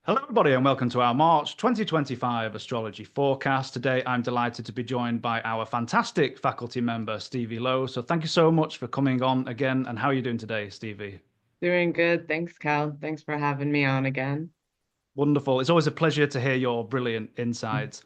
Hello, everybody, and welcome to our March 2025 astrology forecast. Today, I'm delighted to be joined by our fantastic faculty member, Stevie Lowe. So, thank you so much for coming on again. And how are you doing today, Stevie? Doing good. Thanks, Cal. Thanks for having me on again. Wonderful. It's always a pleasure to hear your brilliant insights.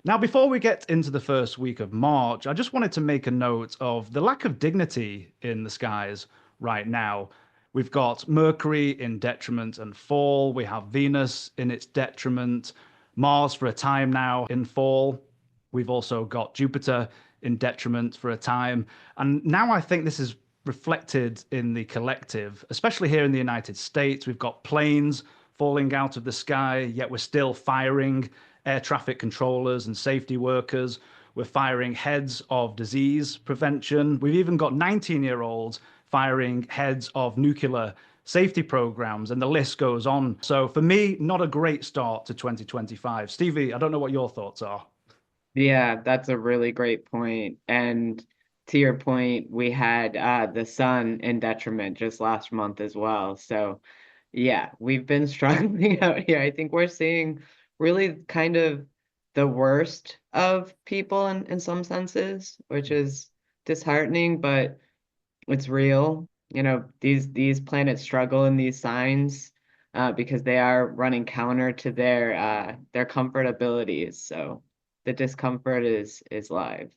Now, before we get into the first week of March, I just wanted to make a note of the lack of dignity in the skies right now. We've got Mercury in detriment and fall. We have Venus in its detriment, Mars for a time now in fall. We've also got Jupiter in detriment for a time. And now I think this is reflected in the collective, especially here in the United States. We've got planes falling out of the sky, yet we're still firing air traffic controllers and safety workers. We're firing heads of disease prevention. We've even got 19-year-olds firing heads of nuclear safety programs, and the list goes on. So for me, not a great start to 2025. Stevie, I don't know what your thoughts are. Yeah, that's a really great point. And to your point, we had the sun in detriment just last month as well. So yeah, we've been struggling out here. I think we're seeing really kind of the worst of people in some senses, which is disheartening, but it's real. These planets struggle in these signs because they are running counter to their comfort abilities. So the discomfort is live.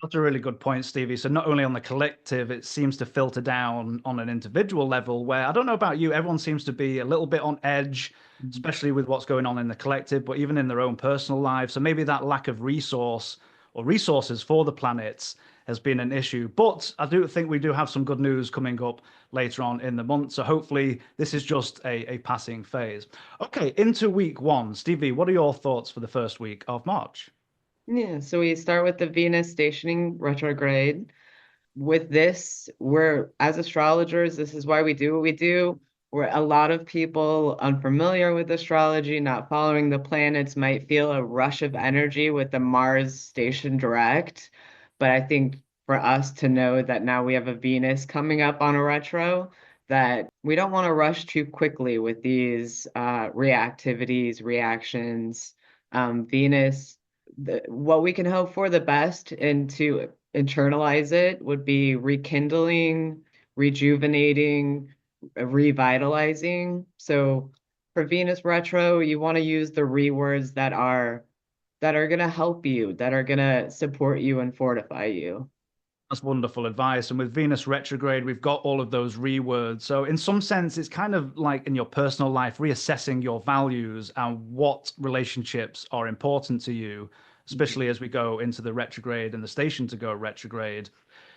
That's a really good point, Stevie. So not only on the collective, it seems to filter down on an individual level where I don't know about you, everyone seems to be a little bit on edge, Mhm. especially with what's going on in the collective, but even in their own personal lives. So maybe that lack of resource or resources for the planets has been an issue. But I do think we do have some good news coming up later on in the month. So hopefully this is just a passing phase. Okay, into week one. Stevie, what are your thoughts for the first week of March? Yeah, so we start with the Venus stationing retrograde. With this, we're as astrologers, this is why we do what we do. Where a lot of people unfamiliar with astrology, not following the planets, might feel a rush of energy with the Mars station direct. But I think for us to know that now we have a Venus coming up on a retro, that we don't want to rush too quickly with these reactivities, reactions. Venus, what we can hope for the best and to internalize it would be rekindling, rejuvenating, revitalizing. So for Venus retro, you want to use the rewords that are going to help you, that are going to support you and fortify you. That's wonderful advice. And with Venus retrograde, we've got all of those rewords. So, in some sense, it's kind of like in your personal life, reassessing your values and what relationships are important to you, especially as we go into the retrograde and the station to go retrograde.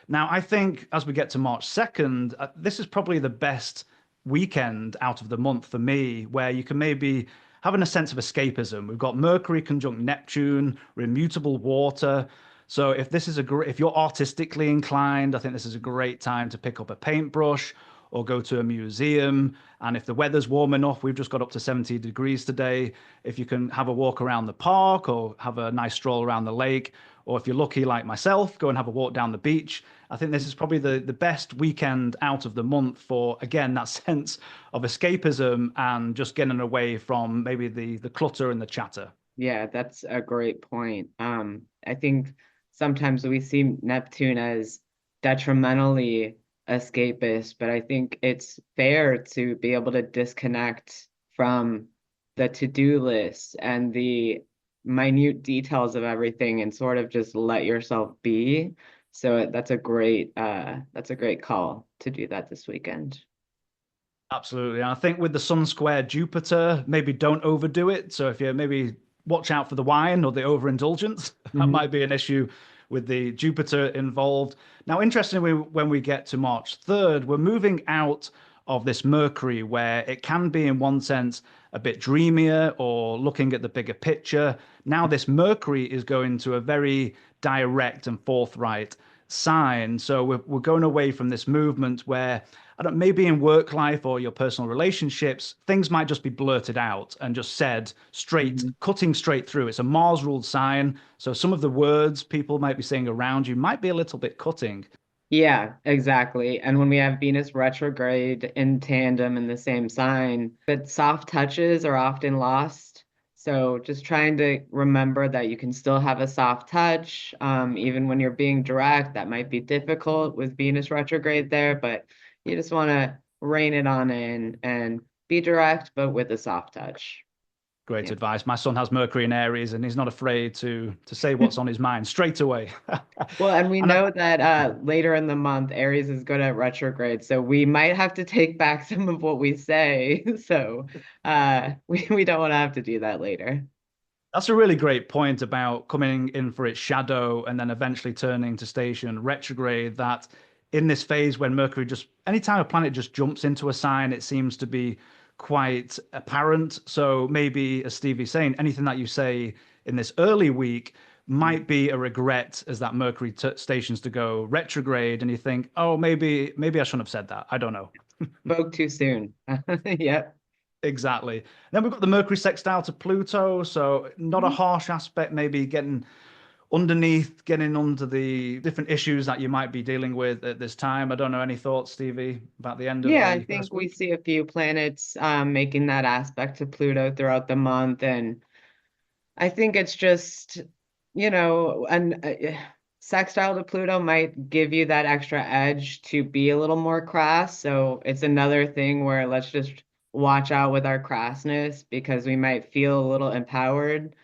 Now, I think as we get to March 2nd, this is probably the best weekend out of the month for me, where you can maybe having a sense of escapism. We've got Mercury conjunct Neptune, we're in mutable water. So if this is a great, if you're artistically inclined, I think this is a great time to pick up a paintbrush or go to a museum. And if the weather's warm enough, we've just got up to 70 degrees today. If you can have a walk around the park or have a nice stroll around the lake, or if you're lucky like myself, go and have a walk down the beach. I think this is probably the best weekend out of the month for, again, that sense of escapism and just getting away from maybe the clutter and the chatter. Yeah, that's a great point. I think sometimes we see Neptune as detrimentally escapist, but I think it's fair to be able to disconnect from the to-do list and the minute details of everything and sort of just let yourself be. So that's a great call to do that this weekend. Absolutely. And I think with the Sun square Jupiter, maybe don't overdo it. So if you maybe watch out for the wine or the overindulgence, that Mhm. might be an issue with the Jupiter involved. Now, interestingly, when we get to March 3rd, we're moving out of this Mercury where it can be, in one sense, a bit dreamier or looking at the bigger picture. Now, this Mercury is going to a very direct and forthright sign. So we're going away from this movement where I don't, maybe in work life or your personal relationships, things might just be blurted out and just said straight, Mhm. cutting straight through. It's a Mars ruled sign. So some of the words people might be saying around you might be a little bit cutting. Yeah, exactly. And when we have Venus retrograde in tandem in the same sign, but soft touches are often lost. So just trying to remember that you can still have a soft touch, even when you're being direct. That might be difficult with Venus retrograde there, but you just want to rein it on in and be direct, but with a soft touch. Great Yeah. advice. My son has Mercury in Aries, and he's not afraid to say what's on his mind straight away. Well, and we And know that later in the month, Aries is good at retrograde, so we might have to take back some of what we say. So we don't want to have to do that later. that's a really great point about coming in for its shadow and then eventually turning to station retrograde. That in this phase when Mercury just, anytime a planet just jumps into a sign, it seems to be quite apparent. So maybe, as Stevie's saying, anything that you say in this early week might be a regret as that Mercury stations to go retrograde, and you think, oh, maybe I shouldn't have said that. I don't know. Spoke too soon. Yep. Exactly. Then we've got the Mercury sextile to Pluto, so not a Mhm. harsh aspect, maybe getting underneath, getting under the different issues that you might be dealing with at this time. I don't know, any thoughts, Stevie, about the end of Yeah, I the think first we week? see a few planets making that aspect to Pluto throughout the month, and I think it's just, an sextile to Pluto might give you that extra edge to be a little more crass. So it's another thing where let's just watch out with our crassness because we might feel a little empowered.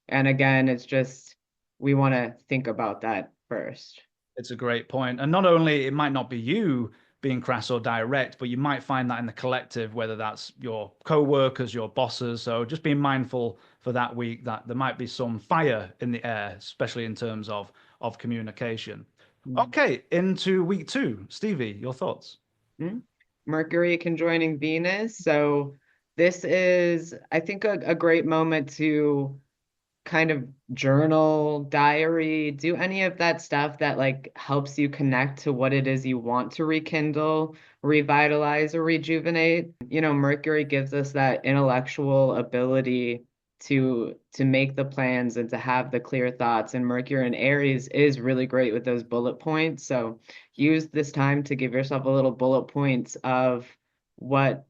And again, it's just we want to think about that first. It's a great point. And not only it might not be you being crass or direct, but you might find that in the collective, whether that's your co-workers, your bosses. So just being mindful for that week that there might be some fire in the air, especially in terms of communication. Okay, into week two. Stevie, your thoughts? Mhm. Mercury conjoining Venus. So this is, I think, a great moment to kind of journal, diary, do any of that stuff that like helps you connect to what it is you want to rekindle, revitalize, or rejuvenate. Mercury gives us that intellectual ability to make the plans and to have the clear thoughts. And Mercury in Aries is really great with those bullet points. So use this time to give yourself a little bullet points of what,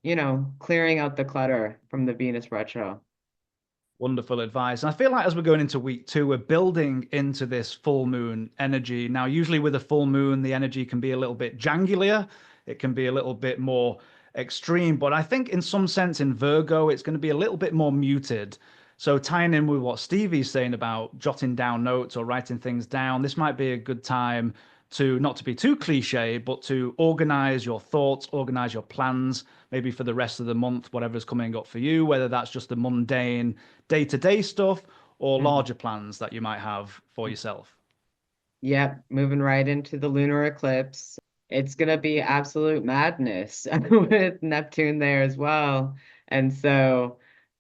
clearing out the clutter from the Venus retro. Wonderful advice. And I feel like as we're going into week two, we're building into this full moon energy. Now, usually with a full moon, the energy can be a little bit jangular, it can be a little bit more extreme. But I think in some sense in Virgo, it's going to be a little bit more muted. So tying in with what Stevie's saying about jotting down notes or writing things down, this might be a good time to not to be too cliche, but to organize your thoughts, organize your plans, maybe for the rest of the month, whatever's coming up for you, whether that's just the mundane day-to-day stuff or Mhm. larger plans that you might have for yourself. Yep, moving right into the lunar eclipse. It's gonna be absolute madness with Neptune there as well. And so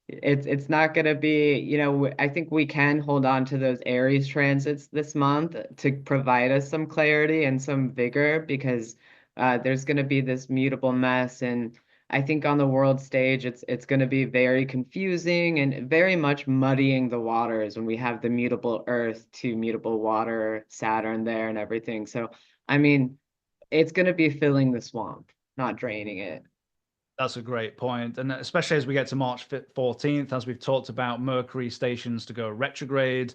it's not gonna be, I think we can hold on to those Aries transits this month to provide us some clarity and some vigor because there's gonna be this mutable mess. And I think on the world stage, it's going to be very confusing and very much muddying the waters when we have the mutable Earth to mutable water, Saturn there and everything. So, I mean, it's going to be filling the swamp, not draining it. That's a great point. And especially as we get to March 14th, as we've talked about, Mercury stations to go retrograde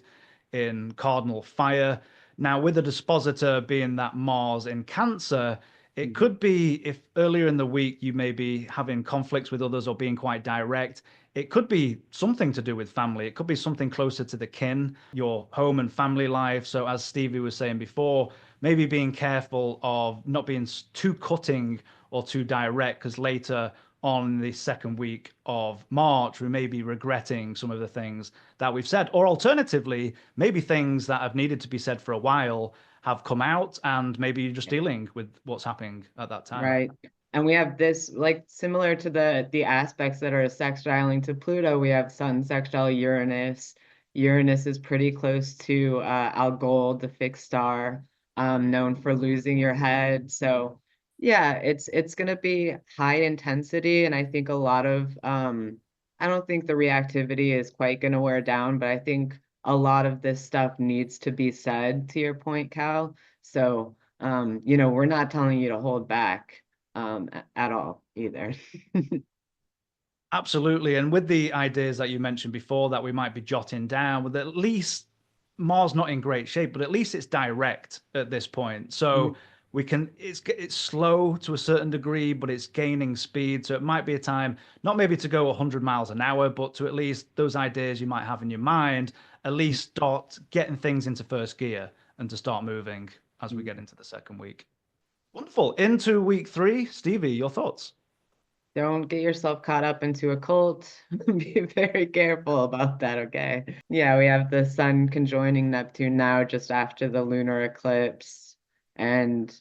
in cardinal fire. Now, with the dispositor being that Mars in Cancer, it Mhm. could be if earlier in the week you may be having conflicts with others or being quite direct. It could be something to do with family. It could be something closer to the kin, your home and family life. So, as Stevie was saying before, maybe being careful of not being too cutting or too direct, because later on the second week of March, we may be regretting some of the things that we've said. Or alternatively, maybe things that have needed to be said for a while have come out, and maybe you're just dealing with what's happening at that time. Right. And we have this like similar to the aspects that are sextiling to Pluto, we have Sun sextile Uranus. Uranus is pretty close to Algol, the fixed star, known for losing your head. So yeah, it's gonna be high intensity, and I think a lot of I don't think the reactivity is quite gonna wear down, but I think a lot of this stuff needs to be said, to your point, Cal. So We're not telling you to hold back at all either. Absolutely. And with the ideas that you mentioned before that we might be jotting down, with at least Mars not in great shape, but at least it's direct at this point. So we can it's slow to a certain degree, but it's gaining speed. So it might be a time, not maybe to go 100 miles an hour, but to at least those ideas you might have in your mind, at least start getting things into first gear and to start moving as we get into the second week. Wonderful. Into week three, Stevie, your thoughts? Don't get yourself caught up into a cult. Be very careful about that, okay? Yeah, we have the sun conjoining Neptune now just after the lunar eclipse. And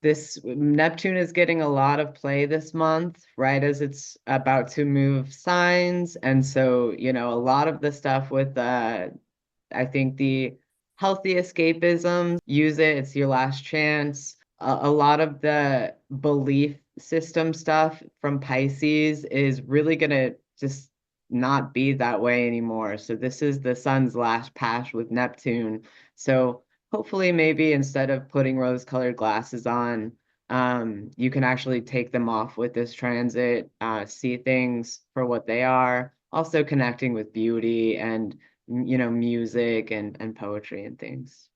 this Neptune is getting a lot of play this month, right as it's about to move signs. And so, a lot of the stuff with I think the healthy escapism, use it, it's your last chance. A lot of the belief system stuff from Pisces is really going to just not be that way anymore. So this is the sun's last pass with Neptune. So hopefully maybe instead of putting rose-colored glasses on, you can actually take them off with this transit, see things for what they are, also connecting with beauty and music and poetry and things.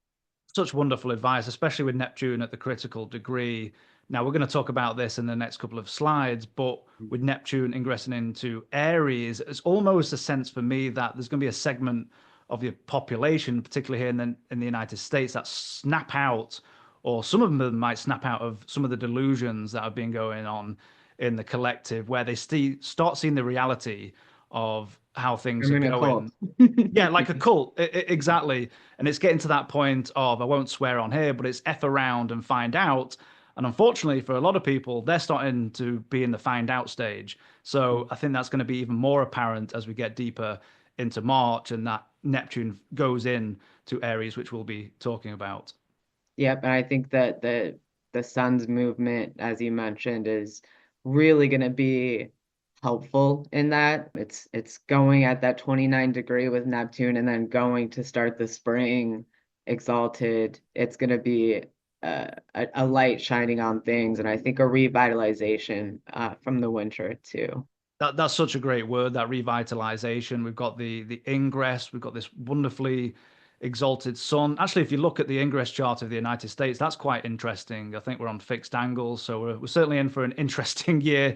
Such wonderful advice, especially with Neptune at the critical degree. Now, we're going to talk about this in the next couple of slides, but with Neptune ingressing into Aries, it's almost a sense for me that there's going to be a segment of the population, particularly here in the United States, that snap out, or some of them might snap out of some of the delusions that have been going on in the collective, where they start seeing the reality of how things I'm are in a going. cult. Yeah, like a cult, exactly. And it's getting to that point of, I won't swear on here, but it's F around and find out. And unfortunately, for a lot of people, they're starting to be in the find out stage. So I think that's going to be even more apparent as we get deeper into March and that Neptune goes in to Aries, which we'll be talking about. Yep, and I think that the sun's movement, as you mentioned, is really going to be helpful in that. It's going at that 29-degree with Neptune and then going to start the spring exalted. It's going to be a light shining on things, and I think a revitalization from the winter too. That's such a great word, that revitalization. We've got the ingress, we've got this wonderfully exalted sun. Actually, if you look at the ingress chart of the United States, that's quite interesting. I think we're on fixed angles, so we're certainly in for an interesting year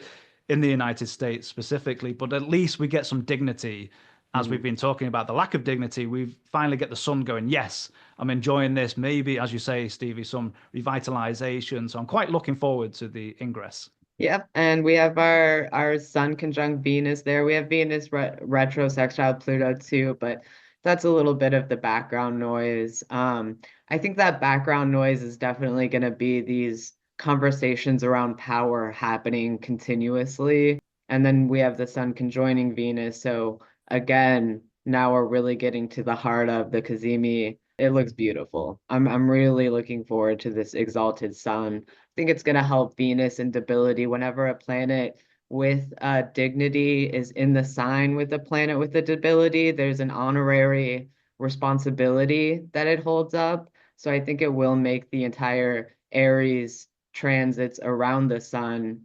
in the United States specifically. But at least we get some dignity, as we've Mhm. been talking about the lack of dignity. We finally get the sun going. Yes, I'm enjoying this. Maybe, as you say, Stevie, some revitalization. So I'm quite looking forward to the ingress. Yep, and we have our Sun conjunct Venus there. We have Venus retro sextile Pluto too, but that's a little bit of the background noise. I think that background noise is definitely going to be these conversations around power happening continuously. And then we have the Sun conjoining Venus. So again, now we're really getting to the heart of the Cazimi. It looks beautiful. I'm really looking forward to this exalted Sun. Think it's going to help Venus in debility whenever a planet with dignity is in the sign with a planet with a debility. There's an honorary responsibility that it holds up. So I think it will make the entire Aries transits around the sun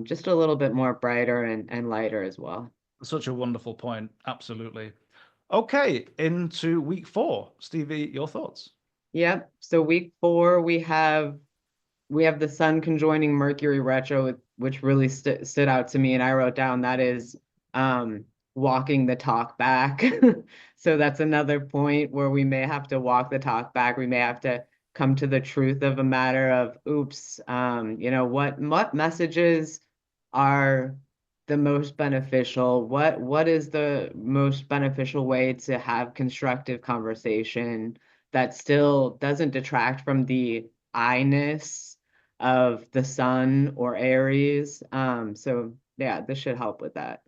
just a little bit more brighter and lighter as well. Such a wonderful point. Absolutely. Okay, into week four. Stevie, your thoughts? Yep. So week 4, we have the sun conjoining Mercury retro, which really stood out to me, and I wrote down that is um, walking the talk back. So that's another point where we may have to walk the talk back. We may have to come to the truth of a matter of, oops, what messages are the most beneficial? What is the most beneficial way to have constructive conversation that still doesn't detract from the I-ness of the sun or Aries. So yeah, this should help with that.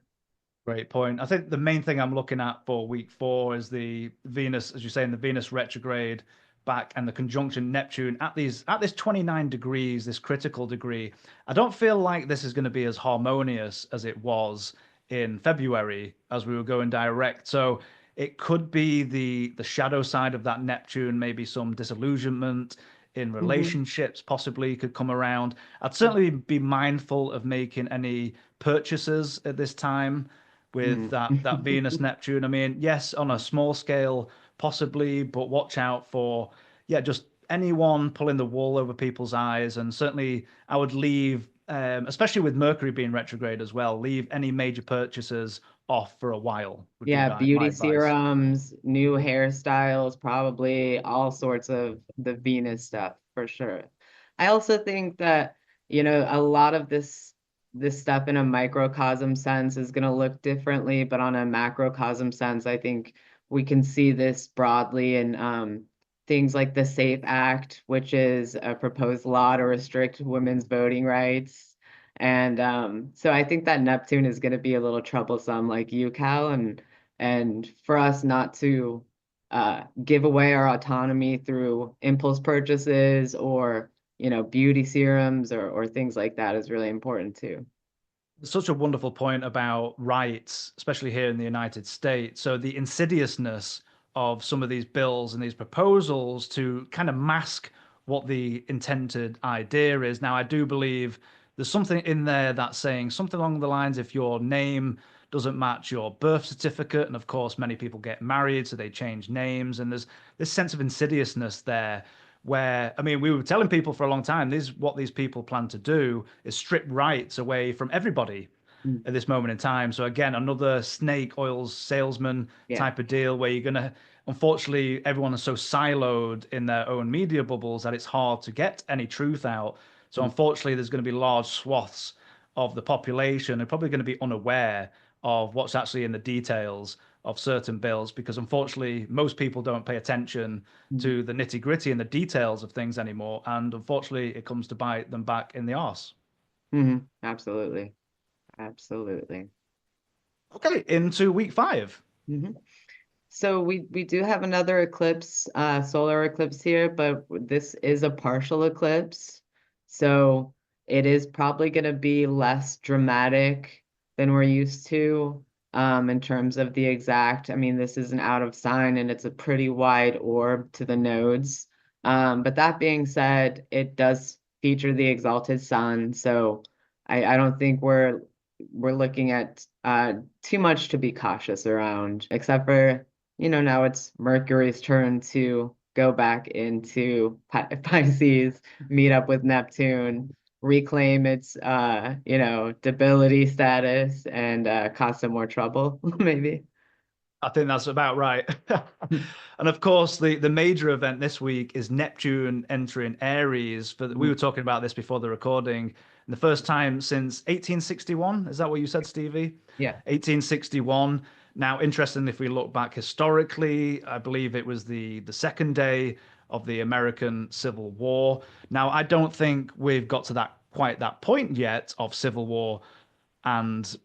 Great point. I think the main thing I'm looking at for week four is the Venus, as you say, in the Venus retrograde back and the conjunction Neptune at this 29 degrees, this critical degree. I don't feel like this is going to be as harmonious as it was in February as we were going direct. So it could be the shadow side of that Neptune, maybe some disillusionment. in Hmm. relationships possibly could come around. I'd certainly be mindful of making any purchases at this time with Mm. that Venus Neptune. I mean, yes, on a small scale possibly, but watch out for yeah, just anyone pulling the wool over people's eyes. And certainly I would leave, especially with Mercury being retrograde as well, leave any major purchases off for a while would be Yeah, my beauty advice. serums, new hairstyles, probably all sorts of the Venus stuff for sure. I also think that, a lot of this stuff in a microcosm sense is going to look differently, but on a macrocosm sense, I think we can see this broadly in things like the SAFE Act, which is a proposed law to restrict women's voting rights. And so I think that Neptune is going to be a little troublesome, like you, Cal, and for us not to give away our autonomy through impulse purchases or beauty serums or things like that is really important too. Such a wonderful point about rights, especially here in the United States. So the insidiousness of some of these bills and these proposals to kind of mask what the intended idea is. Now, I do believe there's something in there that's saying something along the lines if your name doesn't match your birth certificate, and of course, many people get married, so they change names, and there's this sense of insidiousness there where I mean we were telling people for a long time this what these people plan to do is strip rights away from everybody Mm. at this moment in time. So again, another snake oils salesman Yeah. type of deal where you're gonna unfortunately everyone is so siloed in their own media bubbles that it's hard to get any truth out. So Mm. unfortunately there's going to be large swaths of the population are probably going to be unaware of what's actually in the details of certain bills because unfortunately most people don't pay attention Mm. to the nitty gritty and the details of things anymore. And unfortunately, it comes to bite them back in the arse. Mhm. Absolutely. Absolutely. Okay, into week 5. Mhm. So we do have another eclipse, solar eclipse here, but this is a partial eclipse. So it is probably going to be less dramatic than we're used to in terms of the exact. I mean, this is an out of sign and it's a pretty wide orb to the nodes. But that being said, it does feature the exalted sun. So I don't think we're looking at too much to be cautious around, except for now it's Mercury's turn to go back into Pisces, meet up with Neptune, reclaim its, debility status and cause some more trouble, maybe. I think that's about right. And of course, the major event this week is Neptune entering Aries. For we were talking about this before the recording, and the first time since 1861. Is that what you said, Stevie? Yeah. 1861. Now, interesting, if we look back historically, I believe it was the second day of the American Civil War. Now, I don't think we've got to that quite that point yet of civil war and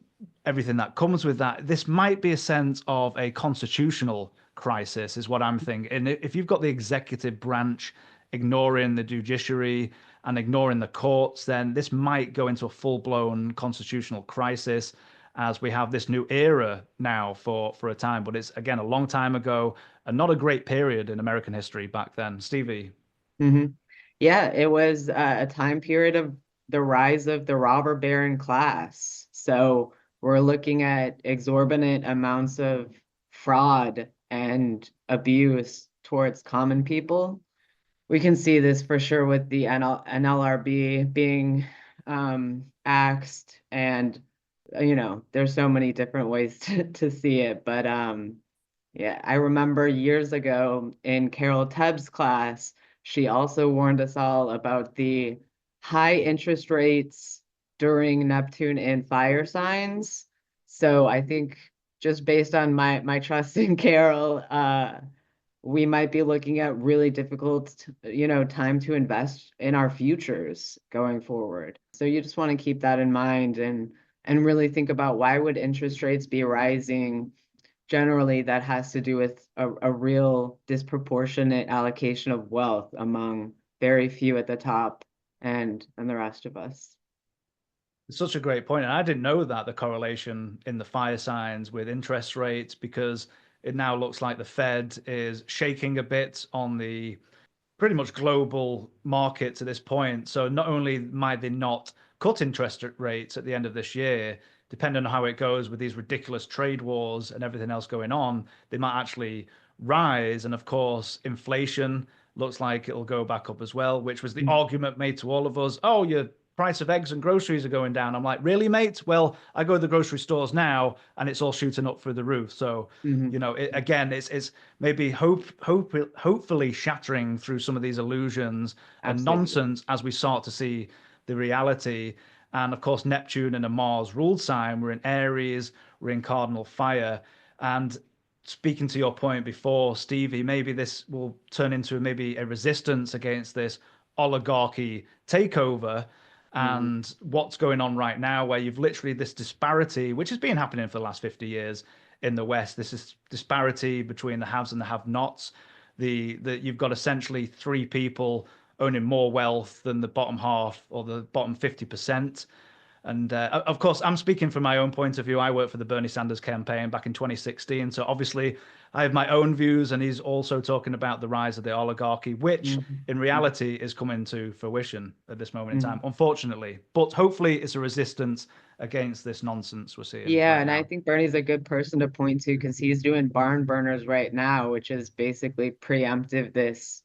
everything that comes with that. This might be a sense of a constitutional crisis, is what I'm thinking. And if you've got the executive branch ignoring the judiciary and ignoring the courts, then this might go into a full-blown constitutional crisis as we have this new era now for a time. But it's again a long time ago and not a great period in American history back then. Stevie. Hmm. Yeah, it was a time period of the rise of the robber baron class. So we're looking at exorbitant amounts of fraud and abuse towards common people. We can see this for sure with the NLRB being axed, and there's so many different ways to see it. But yeah, I remember years ago in Carol Tebb's class, she also warned us all about the high interest rates during Neptune and fire signs. So I think just based on my trust in Carol, we might be looking at really difficult, time to invest in our futures going forward. So you just want to keep that in mind and really think about why would interest rates be rising. Generally, that has to do with a real disproportionate allocation of wealth among very few at the top and the rest of us. It's such a great point. And I didn't know that the correlation in the fire signs with interest rates, because it now looks like the Fed is shaking a bit on the pretty much global market to this point. So not only might they not cut interest rates at the end of this year, depending on how it goes with these ridiculous trade wars and everything else going on, they might actually rise. And of course, inflation looks like it'll go back up as well, which was the argument made to all of us. Oh, your price of eggs and groceries are going down. I'm like, really, mate? Well, I go to the grocery stores now and it's all shooting up through the roof. So, Mhm. again, it's maybe hopefully shattering through some of these illusions and Absolutely. nonsense as we start to see the reality. And of course, Neptune in a Mars ruled sign. We're in Aries, we're in cardinal fire. And speaking to your point before, Stevie, maybe this will turn into maybe a resistance against this oligarchy takeover Mhm. and what's going on right now, where you've literally this disparity, which has been happening for the last 50 years in the West, this is disparity between the haves and the have-nots. The you've got essentially three people owning more wealth than the bottom half or the bottom 50%. And of course, I'm speaking from my own point of view. I worked for the Bernie Sanders campaign back in 2016. So obviously, I have my own views. And he's also talking about the rise of the oligarchy, which Mhm. in Mhm. reality is coming to fruition at this moment in time, Mhm. unfortunately. But hopefully, it's a resistance against this nonsense we're seeing Yeah, right and I now. think Bernie's a good person to point to because he's doing barn burners right now, which is basically preemptive this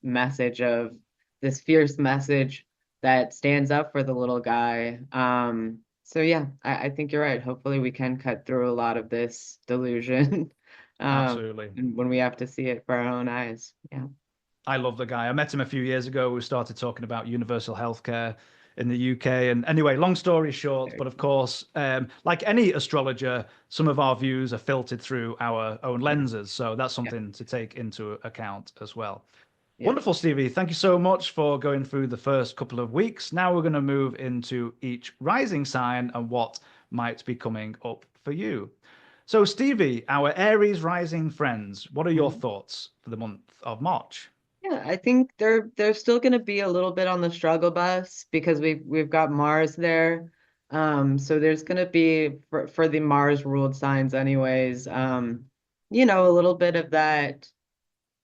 fierce message that stands up for the little guy. So yeah, I think you're right. Hopefully we can cut through a lot of this delusion Absolutely. and when we have to see it for our own eyes. Yeah. I love the guy. I met him a few years ago. We started talking about universal healthcare in the UK. And anyway, long story short, Very but of cool. course, like any astrologer, some of our views are filtered through our own Yeah. lenses. So that's Yeah. something to take into account as well. Yeah. Wonderful, Stevie. Thank you so much for going through the first couple of weeks. Now we're going to move into each rising sign and what might be coming up for you. So, Stevie, our Aries rising friends, what are your Mhm. thoughts for the month of March? Yeah, I think they're still going to be a little bit on the struggle bus because we've got Mars there. So there's going to be for the Mars ruled signs anyways, a little bit of that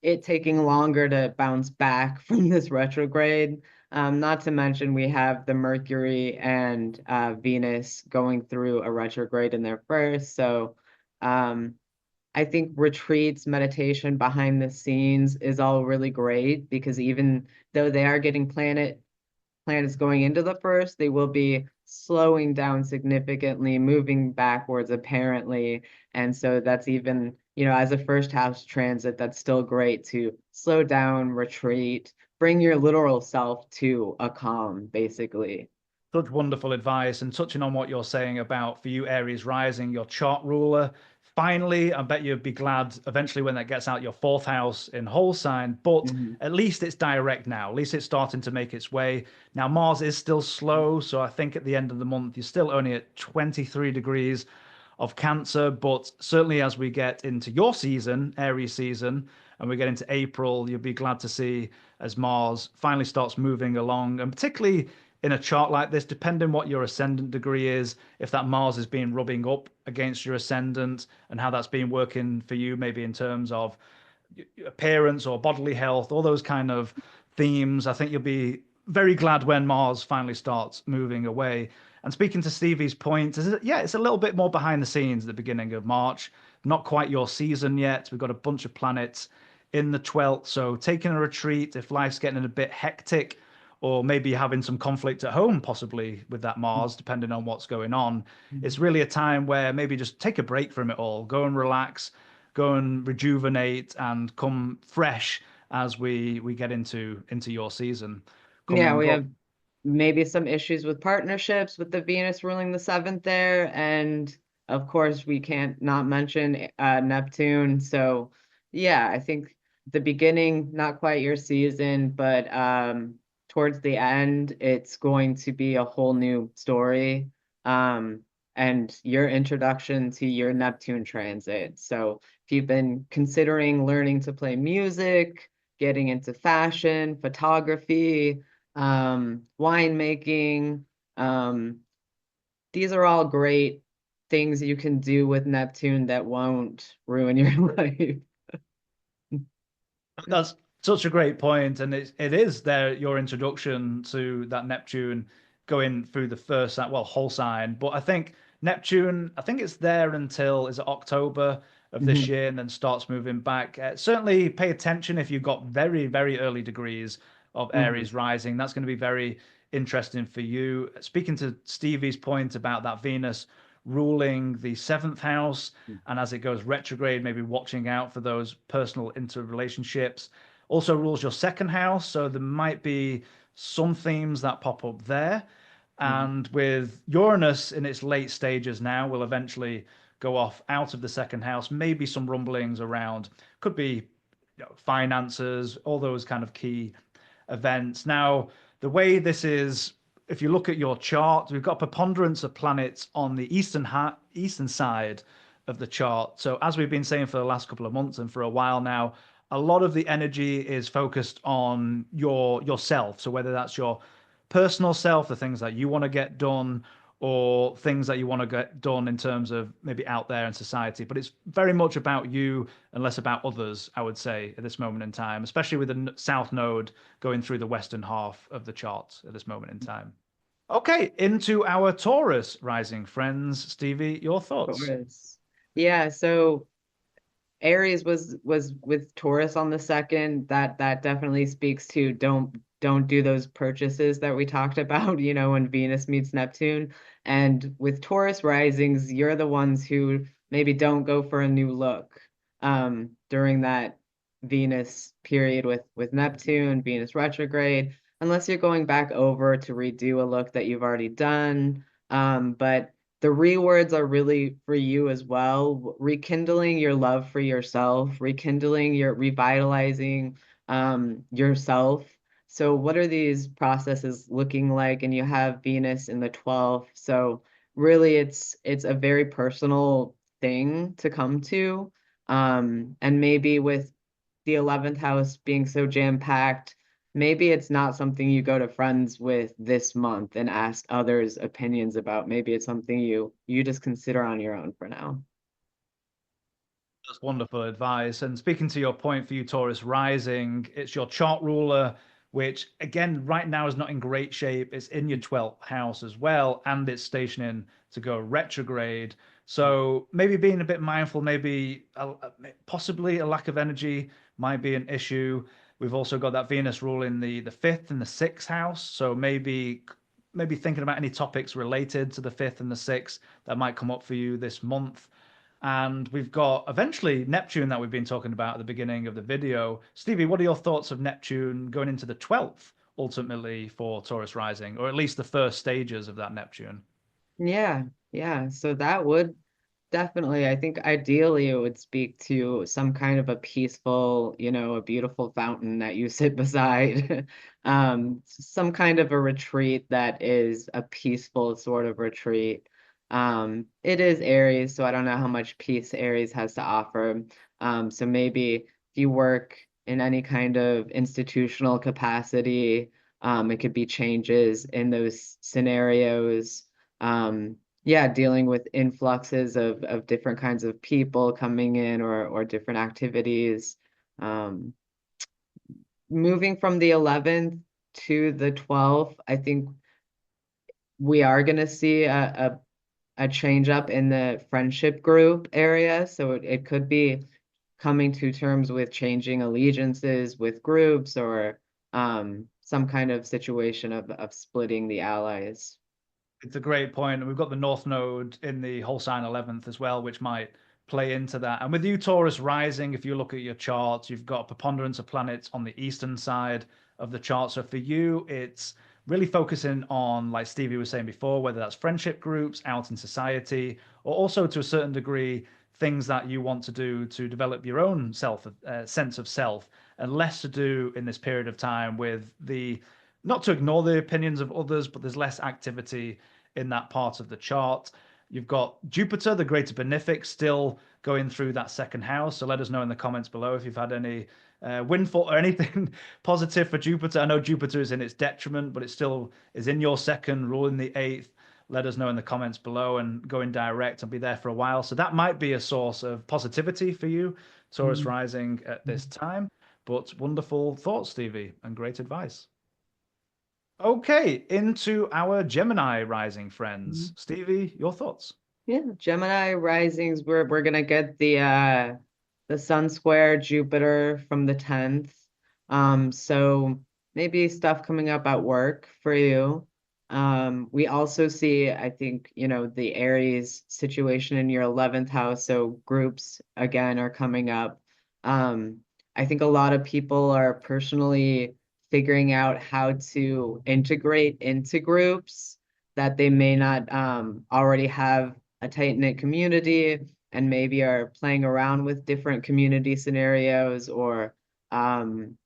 it taking longer to bounce back from this retrograde. Not to mention we have the Mercury and Venus going through a retrograde in there first. So um I think retreats, meditation behind the scenes is all really great because even though they are getting planets going into the first, they will be slowing down significantly, moving backwards apparently. And so that's even, as a first house transit, that's still great to slow down, retreat, bring your literal self to a calm, basically. Such wonderful advice. And touching on what you're saying about for you, Aries Rising, your chart ruler. Finally, I bet you'd be glad eventually when that gets out your fourth house in whole sign, but Mhm. at least it's direct now. At least it's starting to make its way. Now, Mars is still slow. So I think at the end of the month, you're still only at 23 degrees of Cancer. But certainly as we get into your season, Aries season, and we get into April, you'll be glad to see as Mars finally starts moving along. And particularly in a chart like this, depending what your ascendant degree is, if that Mars has been rubbing up against your ascendant and how that's been working for you, maybe in terms of appearance or bodily health, all those kind of themes, I think you'll be very glad when Mars finally starts moving away. And speaking to Stevie's point, yeah, it's a little bit more behind the scenes at the beginning of March. Not quite your season yet. We've got a bunch of planets in the 12th. So taking a retreat if life's getting a bit hectic, or maybe having some conflict at home, possibly with that Mars, depending on what's going on. It's Mhm. really a time where maybe just take a break from it all, go and relax, go and rejuvenate, and come fresh as we get into your season Yeah, coming we up. have maybe some issues with partnerships with the Venus ruling the seventh there. And of course, we can't not mention Neptune. So, yeah, I think the beginning, not quite your season, but towards the end, it's going to be a whole new story. Um, and your introduction to your Neptune transit. So, if you've been considering learning to play music, getting into fashion, photography, winemaking. Um, these are all great things you can do with Neptune that won't ruin your life. That's such a great point, and it is there your introduction to that Neptune going through the first well whole sign. But I think Neptune, I think it's there until is it October of this Mhm, year, and then starts moving back. Certainly, pay attention if you've got very early degrees of mhm, Aries rising. That's going to be very interesting for you. Speaking to Stevie's point about that Venus ruling the seventh house, and as it goes retrograde, maybe watching out for those personal interrelationships. Also rules your second house, so there might be some themes that pop up there. mhm, And with Uranus in its late stages now, will eventually go off out of the second house. Maybe some rumblings around, could be finances, all those kind of key events. Now, the way this is, if you look at your chart, we've got a preponderance of planets on the eastern side of the chart. So, as we've been saying for the last couple of months and for a while now, a lot of the energy is focused on yourself. So, whether that's your personal self, the things that you want to get done, or things that you want to get done in terms of maybe out there in society. But it's very much about you and less about others, I would say, at this moment in time, especially with the South Node going through the western half of the chart at this moment in time. Okay, into our Taurus rising friends. Stevie, your thoughts? Taurus. Yeah, so Aries was with Taurus on the second. That definitely speaks to don't do those purchases that we talked about, when Venus meets Neptune. And with Taurus risings, you're the ones who maybe don't go for a new look during that Venus period with Neptune, Venus retrograde, unless you're going back over to redo a look that you've already done. But the rewords are really for you as well, rekindling your love for yourself, rekindling your revitalizing yourself. So what are these processes looking like? And you have Venus in the 12th. So really it's a very personal thing to come to. And maybe with the 11th house being so jam-packed, maybe it's not something you go to friends with this month and ask others opinions about. Maybe it's something you just consider on your own for now. That's wonderful advice. And speaking to your point for you, Taurus rising, it's your chart ruler, which again, right now is not in great shape. It's in your 12th house as well, and it's stationing to go retrograde. So maybe being a bit mindful, maybe possibly a lack of energy might be an issue. We've also got that Venus rule in the fifth and the sixth house. So maybe thinking about any topics related to the fifth and the sixth that might come up for you this month. And we've got eventually Neptune that we've been talking about at the beginning of the video. Stevie, what are your thoughts of Neptune going into the 12th ultimately for Taurus Rising, or at least the first stages of that Neptune? Yeah, yeah. So that would definitely, I think ideally it would speak to some kind of a peaceful, a beautiful fountain that you sit beside. Some kind of a retreat that is a peaceful sort of retreat. It is Aries, so I don't know how much peace Aries has to offer. So maybe if you work in any kind of institutional capacity, it could be changes in those scenarios. Yeah, dealing with influxes of different kinds of people coming in or different activities. Um, Moving from the 11th to the 12th, I think we are going to see a change up in the friendship group area. So it could be coming to terms with changing allegiances with groups or some kind of situation of splitting the allies. It's a great point. And we've got the North Node in the whole sign 11th as well, which might play into that. And with you, Taurus rising, if you look at your charts, you've got a preponderance of planets on the eastern side of the chart. So for you, it's really focusing on, like Stevie was saying before, whether that's friendship groups out in society, or also to a certain degree, things that you want to do to develop your own sense of self, and less to do in this period of time with the not to ignore the opinions of others, but there's less activity in that part of the chart. You've got Jupiter, the greater benefic, still going through that second house. So let us know in the comments below if you've had any windfall or anything positive for Jupiter. I know Jupiter is in its detriment, but it still is in your second, ruling the eighth. Let us know in the comments below and going direct. I'll be there for a while. So that might be a source of positivity for you, Taurus Mhm. rising at this time. But wonderful thoughts, Stevie, and great advice. Okay, into our Gemini rising friends. Stevie, your thoughts? Yeah, Gemini risings, we're gonna get the Sun square Jupiter from the 10th. So maybe stuff coming up at work for you. We also see, I think, the Aries situation in your 11th house, so groups again are coming up. I think a lot of people are personally figuring out how to integrate into groups that they may not already have a tight-knit community and maybe are playing around with different community scenarios or um,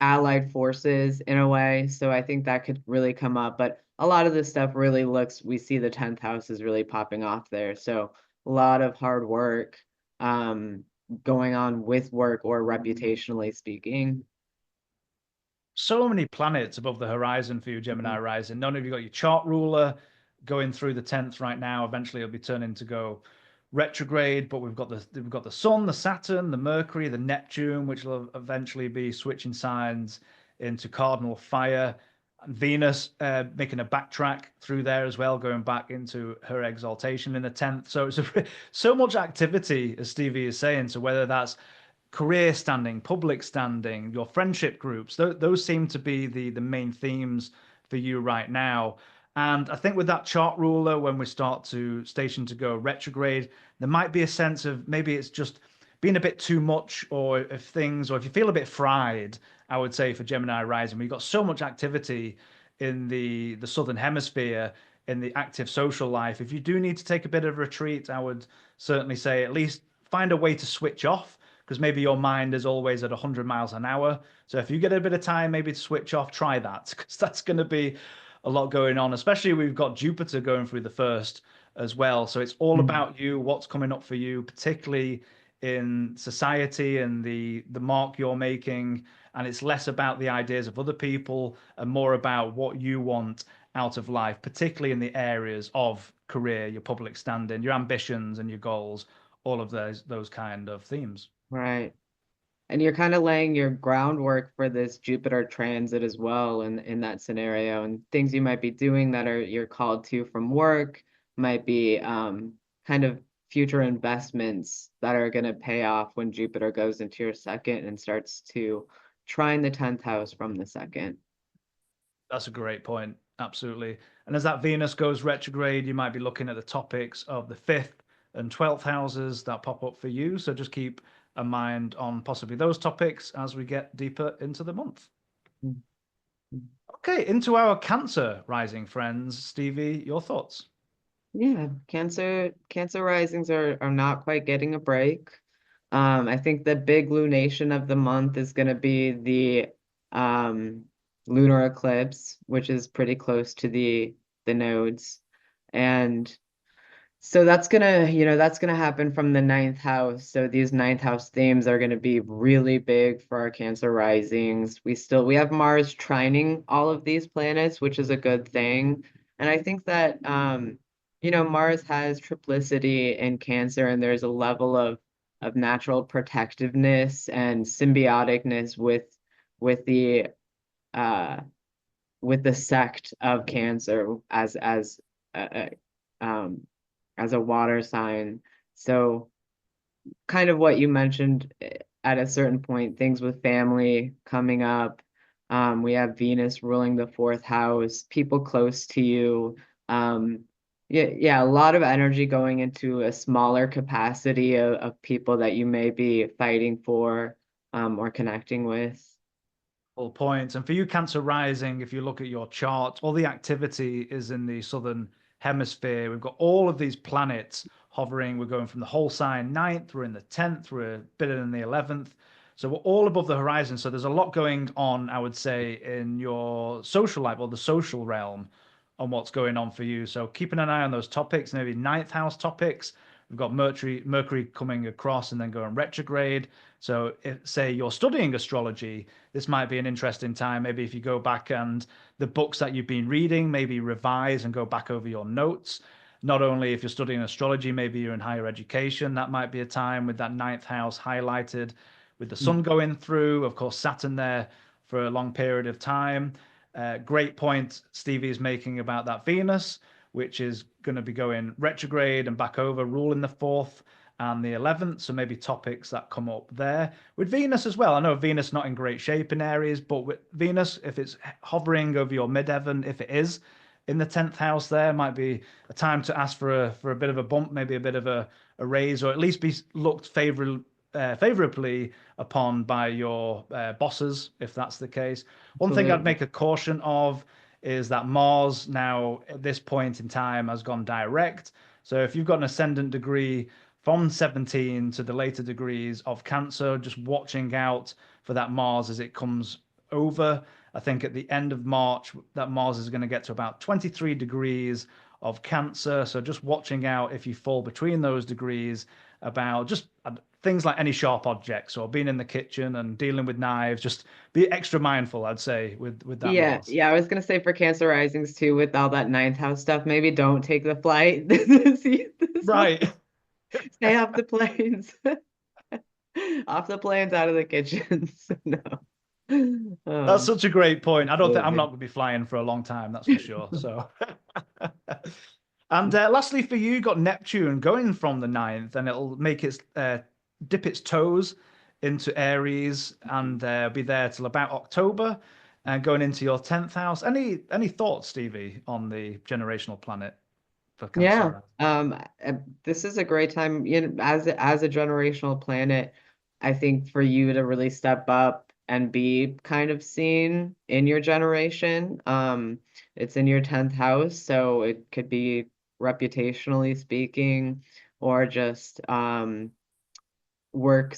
allied forces in a way. So I think that could really come up. But a lot of this stuff really we see the 10th house is really popping off there. So a lot of hard work um, going on with work or reputationally speaking. So many planets above the horizon for you, Gemini rising. None of you got your chart ruler going through the 10th right now. Eventually it'll be turning to go retrograde, but we've got the Sun, the Saturn, the Mercury, the Neptune, which will eventually be switching signs into cardinal fire. And Venus making a backtrack through there as well, going back into her exaltation in the 10th. So so much activity, as Stevie is saying. So whether that's career standing, public standing, your friendship groups. Those seem to be the main themes for you right now. And I think with that chart ruler, when we start to station to go retrograde, there might be a sense of maybe it's just being a bit too much, or if you feel a bit fried, I would say for Gemini rising, we've got so much activity in the southern hemisphere in the active social life. If you do need to take a bit of a retreat, I would certainly say at least find a way to switch off, because maybe your mind is always at 100 miles an hour. So if you get a bit of time maybe to switch off, try that, because that's going to be a lot going on, especially we've got Jupiter going through the first as well. So it's all Mhm. about you, what's coming up for you, particularly in society and the mark you're making. And it's less about the ideas of other people and more about what you want out of life, particularly in the areas of career, your public standing, your ambitions and your goals, all of those kind of themes. Right. And you're kind of laying your groundwork for this Jupiter transit as well in that scenario, and things you might be doing that are you're called to from work might be kind of future investments that are going to pay off when Jupiter goes into your second and starts to trine the 10th house from the second. That's a great point. Absolutely. And as that Venus goes retrograde, you might be looking at the topics of the fifth and 12th houses that pop up for you. So just keep a mind on possibly those topics as we get deeper into the month. Mhm. Okay, into our Cancer rising friends. Stevie, your thoughts? Yeah, Cancer risings are not quite getting a break. I think the big lunation of the month is going to be the um, lunar eclipse, which is pretty close to the nodes, and so that's gonna happen from the ninth house. So these ninth house themes are gonna be really big for our Cancer risings. We have Mars trining all of these planets, which is a good thing. And I think that Mars has triplicity in Cancer, and there's a level of natural protectiveness and symbioticness with the uh with the sect of Cancer uh, um as a water sign. So kind of what you mentioned at a certain point, things with family coming up. We have Venus ruling the fourth house, people close to you. Yeah, a lot of energy going into a smaller capacity of people that you may be fighting for or connecting with. All points. And for you, Cancer Rising, if you look at your chart, all the activity is in the southern hemisphere. We've got all of these planets hovering. We're going from the whole sign ninth, we're in the 10th, we're a bit in the 11th. So we're all above the horizon. So there's a lot going on, I would say, in your social life or the social realm on what's going on for you. So keeping an eye on those topics, maybe ninth house topics. We've got Mercury coming across and then going retrograde. So if, say, you're studying astrology, this might be an interesting time. Maybe if you go back and the books that you've been reading, maybe revise and go back over your notes. Not only if you're studying astrology, maybe you're in higher education, that might be a time with that ninth house highlighted. with the sun going through, of course, Saturn there for a long period of time. Great point Stevie is making about that Venus, which is going to be going retrograde and back over, ruling the fourth and the 11th. So maybe topics that come up there. With Venus as well, I know Venus not in great shape in Aries, but with Venus, if it's hovering over your midheaven, if it is in the 10th house, there might be a time to ask for a bit of a bump, maybe a bit of a raise, or at least be looked favorably upon by your bosses, if that's the case. One thing I'd Absolutely. make a caution of is that Mars now at this point in time has gone direct. So if you've got an ascendant degree from 17 to the later degrees of Cancer, just watching out for that Mars as it comes over. I think at the end of March, that Mars is going to get to about 23 degrees of Cancer. So just watching out if you fall between those degrees about just things like any sharp objects or being in the kitchen and dealing with knives. Just be extra mindful, I'd say, with that Yeah, Mars. yeah. I was gonna say for Cancer Risings too, with all that ninth house stuff, maybe don't take the flight this month. Right. Stay off the planes. Off the planes, out of the kitchens. No. That's Um, such a great point. I don't think I'm not absolutely. going to be flying for a long time, that's for sure. So, and lastly, for you, got Neptune going from the ninth, and it'll make its dip its toes into Aries and be there till about October, and going into your 10th house. Any thoughts, Stevie, on the generational planet for Yeah. Cancer? This is a great time, as a generational planet, I think for you to really step up and be kind of seen in your generation. It's in your 10th house, so it could be reputationally speaking, or just work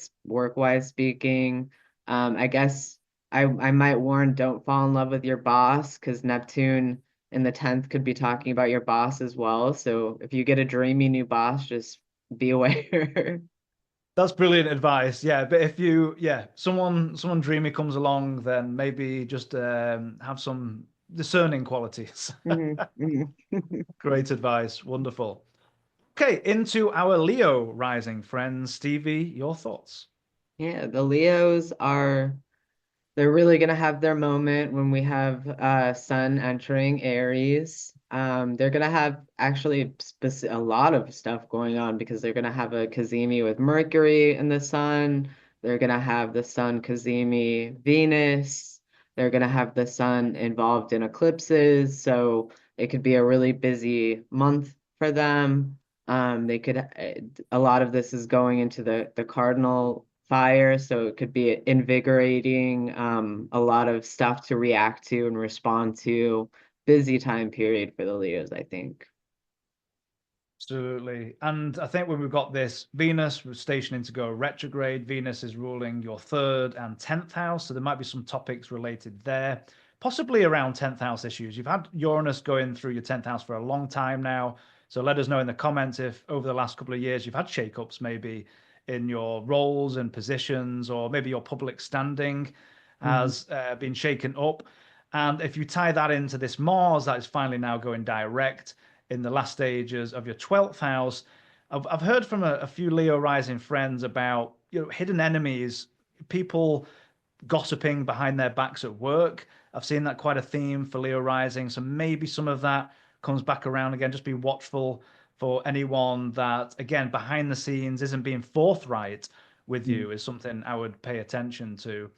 wise speaking. I guess I might warn, don't fall in love with your boss, because Neptune in the 10th could be talking about your boss as well. So if you get a dreamy new boss, just be aware. That's brilliant advice. Yeah, but if someone dreamy comes along, then maybe just have some discerning qualities. Mhm, mhm. Great advice. Wonderful. Okay, into our Leo rising friends. Stevie, your thoughts? Yeah, the Leos are they're really gonna have their moment when we have Sun entering Aries. They're gonna have actually a lot of stuff going on, because they're gonna have a Cazimi with Mercury and the Sun. They're gonna have the Sun Cazimi Venus. They're gonna have the Sun involved in eclipses, so it could be a really busy month for them. They could A lot of this is going into the cardinal fire, so it could be invigorating, a lot of stuff to react to and respond to. Busy time period for the Leos, I think. Absolutely. And I think when we've got this Venus we're stationing to go retrograde, Venus is ruling your third and 10th house. So there might be some topics related there, possibly around 10th house issues. You've had Uranus going through your 10th house for a long time now. So let us know in the comments if over the last couple of years you've had shakeups maybe in your roles and positions, or maybe your public standing Mhm. has been shaken up. And if you tie that into this Mars that is finally now going direct in the last stages of your 12th house. I've heard from a few Leo rising friends about hidden enemies, people gossiping behind their backs at work. I've seen that quite a theme for Leo rising. So maybe some of that comes back around again. Just be watchful for anyone that, again, behind the scenes isn't being forthright with you, is something I would pay attention to.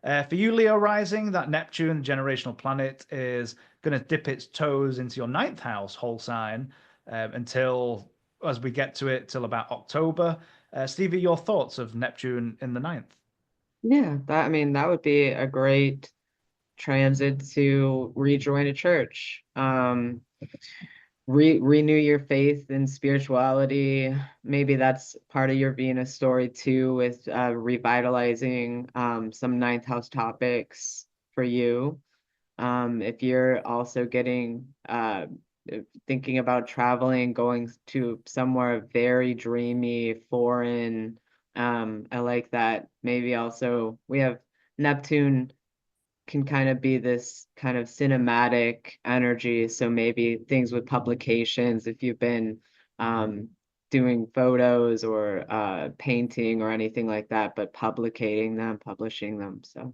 For you, Leo rising, that Neptune, generational planet, is going to dip its toes into your ninth house, whole sign, until as we get to it till about October. Stevie, your thoughts of Neptune in the ninth? Yeah, that would be a great transit to rejoin a church. Renew your faith in spirituality. Maybe that's part of your Venus story too, with revitalizing some ninth house topics for you. If you're also thinking about traveling, going to somewhere very dreamy, foreign, I like that. Maybe also we have Neptune can kind of be this kind of cinematic energy. So maybe things with publications, if you've been doing photos or painting or anything like that, but publishing them. So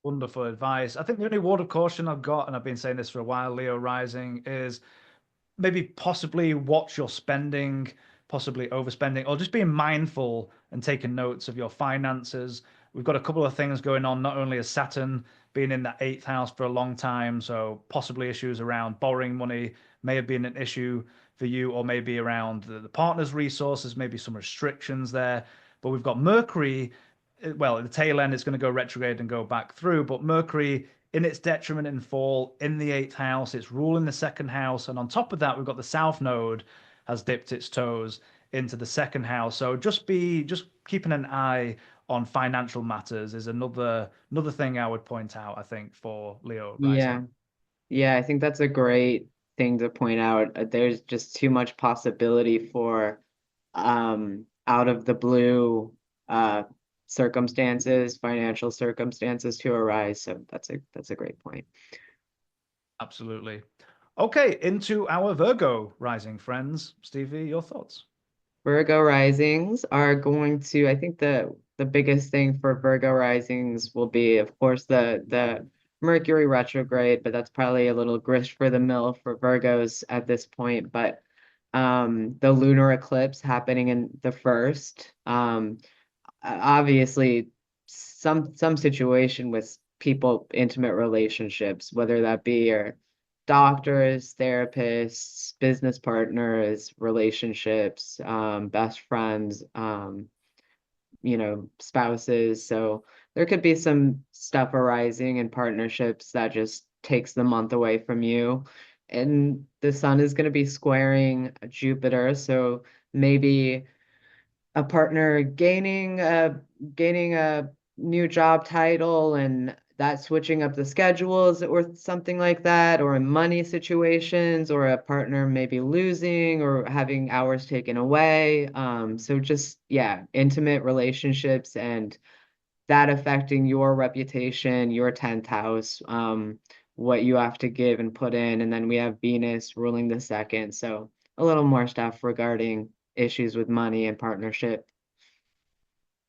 Wonderful advice. I think the only word of caution I've got, and I've been saying this for a while, Leo Rising, is maybe possibly watch your spending, possibly overspending, or just being mindful and taking notes of your finances. We've got a couple of things going on, not only as Saturn being in that eighth house for a long time, so possibly issues around borrowing money may have been an issue for you, or maybe around the partner's resources, maybe some restrictions there. But we've got Mercury, well, at the tail end, it's going to go retrograde and go back through, but Mercury in its detriment and fall in the eighth house. It's ruling the second house. And on top of that, we've got the South Node has dipped its toes into the second house. So just keeping an eye on financial matters is another thing I would point out, I think, for Leo yeah, rising. yeah, I think that's a great thing to point out. There's just too much possibility for out of the blue uh financial circumstances to arise. So that's a great point. Absolutely. Okay, into our Virgo rising friends. Stevie, your thoughts? Virgo risings are going to, I think the biggest thing for Virgo risings will be, of course, the Mercury retrograde, but that's probably a little grist for the mill for Virgos at this point. But the lunar eclipse happening in the first, obviously some situation with people, intimate relationships, whether that be your doctors, therapists, business partners, relationships, best friends, spouses. So there could be some stuff arising in partnerships that just takes the month away from you. And the sun is going to be squaring Jupiter, so maybe a partner gaining a new job title and that switching up the schedules or something like that, or in money situations, or a partner maybe losing or having hours taken away. So just yeah, intimate relationships and that affecting your reputation, your 10th house, what you have to give and put in. And then we have Venus ruling the second. So a little more stuff regarding issues with money and partnership.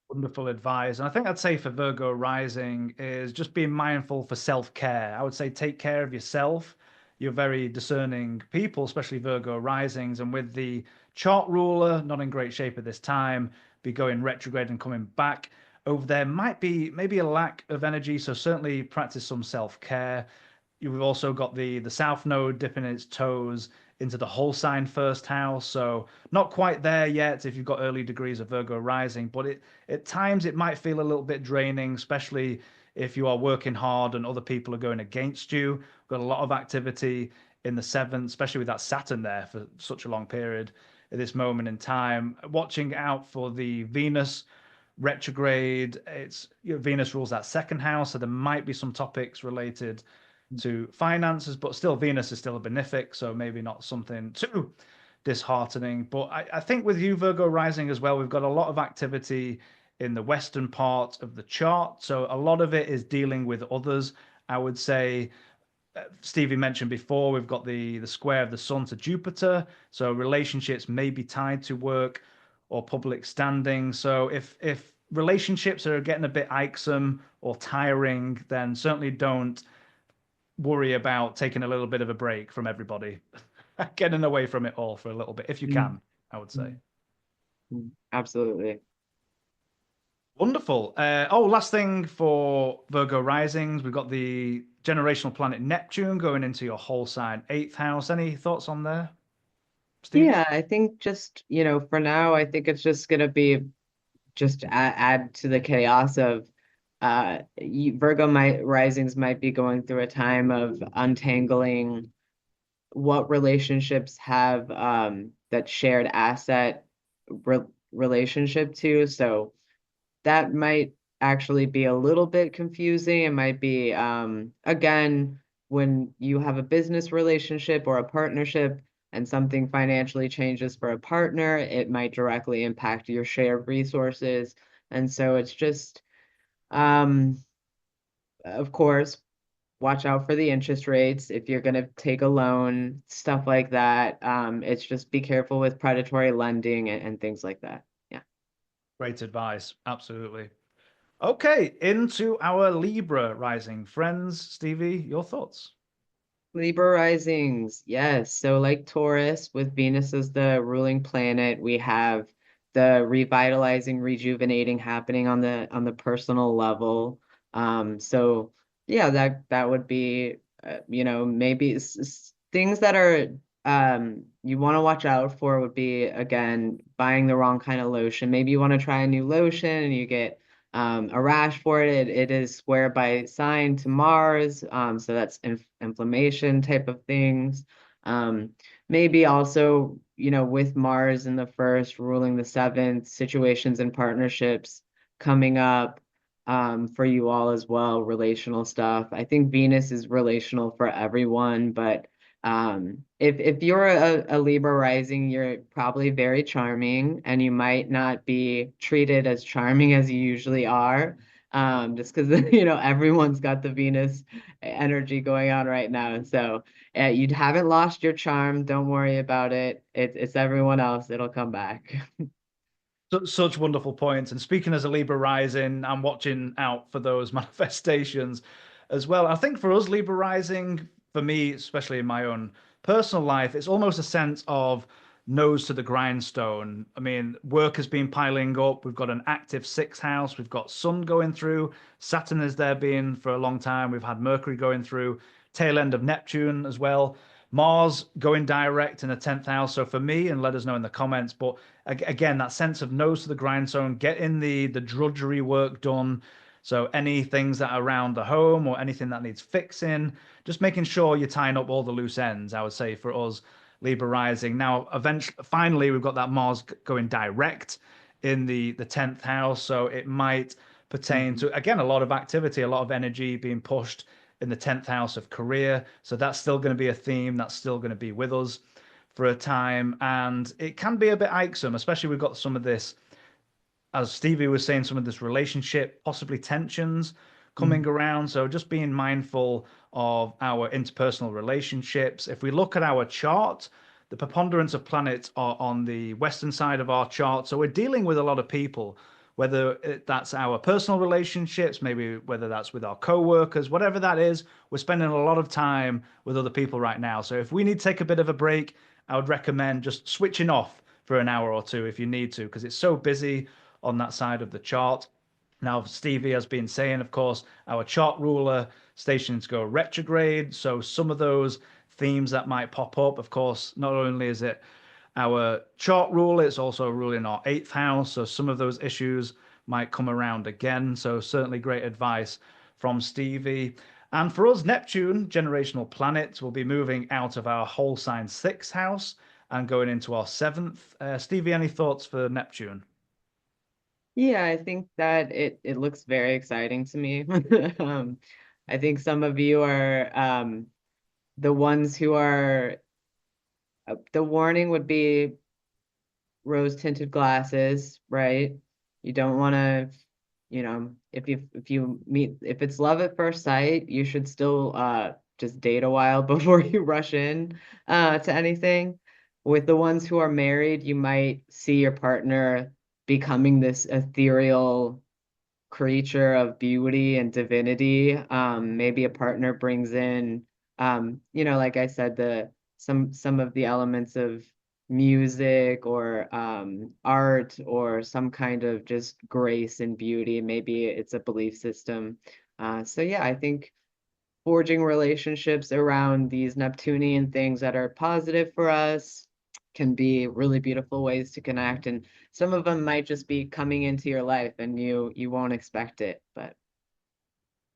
Wonderful advice. And I think I'd say for Virgo rising is just being mindful for self-care. I would say take care of yourself. You're very discerning people, especially Virgo risings. And with the chart ruler not in great shape at this time, be going retrograde and coming back over there might be maybe a lack of energy. So certainly practice some self-care. You've also got the South Node dipping its toes into the whole sign first house. So not quite there yet if you've got early degrees of Virgo rising, but at times it might feel a little bit draining, especially if you are working hard and other people are going against you. We've got a lot of activity in the seventh, especially with that Saturn there for such a long period at this moment in time. Watching out for the Venus retrograde. It's Venus rules that second house, so there might be some topics related to finances, but still Venus is still a benefic, so maybe not something too disheartening. But I think with you, Virgo rising as well, we've got a lot of activity in the western part of the chart. So a lot of it is dealing with others. I would say Stevie mentioned before, we've got the square of the sun to Jupiter. So relationships may be tied to work or public standing. So if relationships are getting a bit irksome or tiring, then certainly don't worry about taking a little bit of a break from everybody, getting away from it all for a little bit, if you Mm, can, I would say. mm, Absolutely. Wonderful. Oh, last thing for Virgo risings, we've got the generational planet Neptune going into your whole sign eighth house. Any thoughts on there, Stevie? Yeah, I think just, for now, I think it's just going to be just add to the chaos of Virgo risings might be going through a time of untangling what relationships have that shared asset re relationship to. So that might actually be a little bit confusing. It might be, again, when you have a business relationship or a partnership and something financially changes for a partner, it might directly impact your shared resources. And so it's just, of course, watch out for the interest rates if you're going to take a loan, stuff like that. It's just be careful with predatory lending and things like that. Yeah. Great advice. Absolutely. Okay, into our Libra rising. Friends, Stevie, your thoughts? Libra risings, yes. So like Taurus, with Venus as the ruling planet, we have the revitalizing, rejuvenating happening on the personal level. So yeah, that would be maybe things that are you want to watch out for would be again buying the wrong kind of lotion. Maybe you want to try a new lotion and you get a rash for it. It is square by sign to Mars, so that's inflammation type of things. Um, Maybe also, with Mars in the first, ruling the seventh, situations and partnerships coming up for you all as well, relational stuff. I think Venus is relational for everyone, but if you're a Libra rising, you're probably very charming and you might not be treated as charming as you usually are. Just because everyone's got the Venus energy going on right now. So you haven't lost your charm. Don't worry about it. It's everyone else. It'll come back. Such wonderful points. And speaking as a Libra rising, I'm watching out for those manifestations as well. I think for us, Libra rising, for me, especially in my own personal life, it's almost a sense of nose to the grindstone. I mean, work has been piling up. We've got an active sixth house. We've got Sun going through. Saturn is there been for a long time. We've had Mercury going through. Tail end of Neptune as well. Mars going direct in the 10th house. So for me, and let us know in the comments, but again, that sense of nose to the grindstone, getting the drudgery work done. So any things that are around the home or anything that needs fixing, just making sure you're tying up all the loose ends, I would say for us, Libra rising. Now, eventually, finally, we've got that Mars going direct in the 10th house. So it might pertain Mhm. to, again, a lot of activity, a lot of energy being pushed in the 10th house of career. So that's still going to be a theme that's still going to be with us for a time. And it can be a bit irksome, especially we've got some of this, as Stevie was saying, some of this relationship, possibly tensions coming Mhm. around. So just being mindful of our interpersonal relationships. If we look at our chart, the preponderance of planets are on the western side of our chart. So we're dealing with a lot of people, whether that's our personal relationships, maybe whether that's with our co-workers, whatever that is, we're spending a lot of time with other people right now. So if we need to take a bit of a break, I would recommend just switching off for an hour or two if you need to, because it's so busy on that side of the chart. Now, Stevie has been saying, of course, our chart ruler stations go retrograde. So some of those themes that might pop up, of course, not only is it our chart rule, it's also ruling our eighth house. So some of those issues might come around again. So certainly great advice from Stevie. And for us, Neptune, generational planet, will be moving out of our whole sign sixth house and going into our seventh. Stevie, any thoughts for Neptune? Yeah, I think that it looks very exciting to me. Um, I think some of you are the ones who are the warning would be rose tinted glasses, right? You don't want to, if you meet if it's love at first sight, you should still just date a while before you rush in to anything. With the ones who are married, you might see your partner becoming this ethereal creature of beauty and divinity. Maybe a partner brings in, like I said, the some of the elements of music or art or some kind of just grace and beauty. Maybe it's a belief system. So yeah, I think forging relationships around these Neptunian things that are positive for us can be really beautiful ways to connect. And some of them might just be coming into your life and you won't expect it. But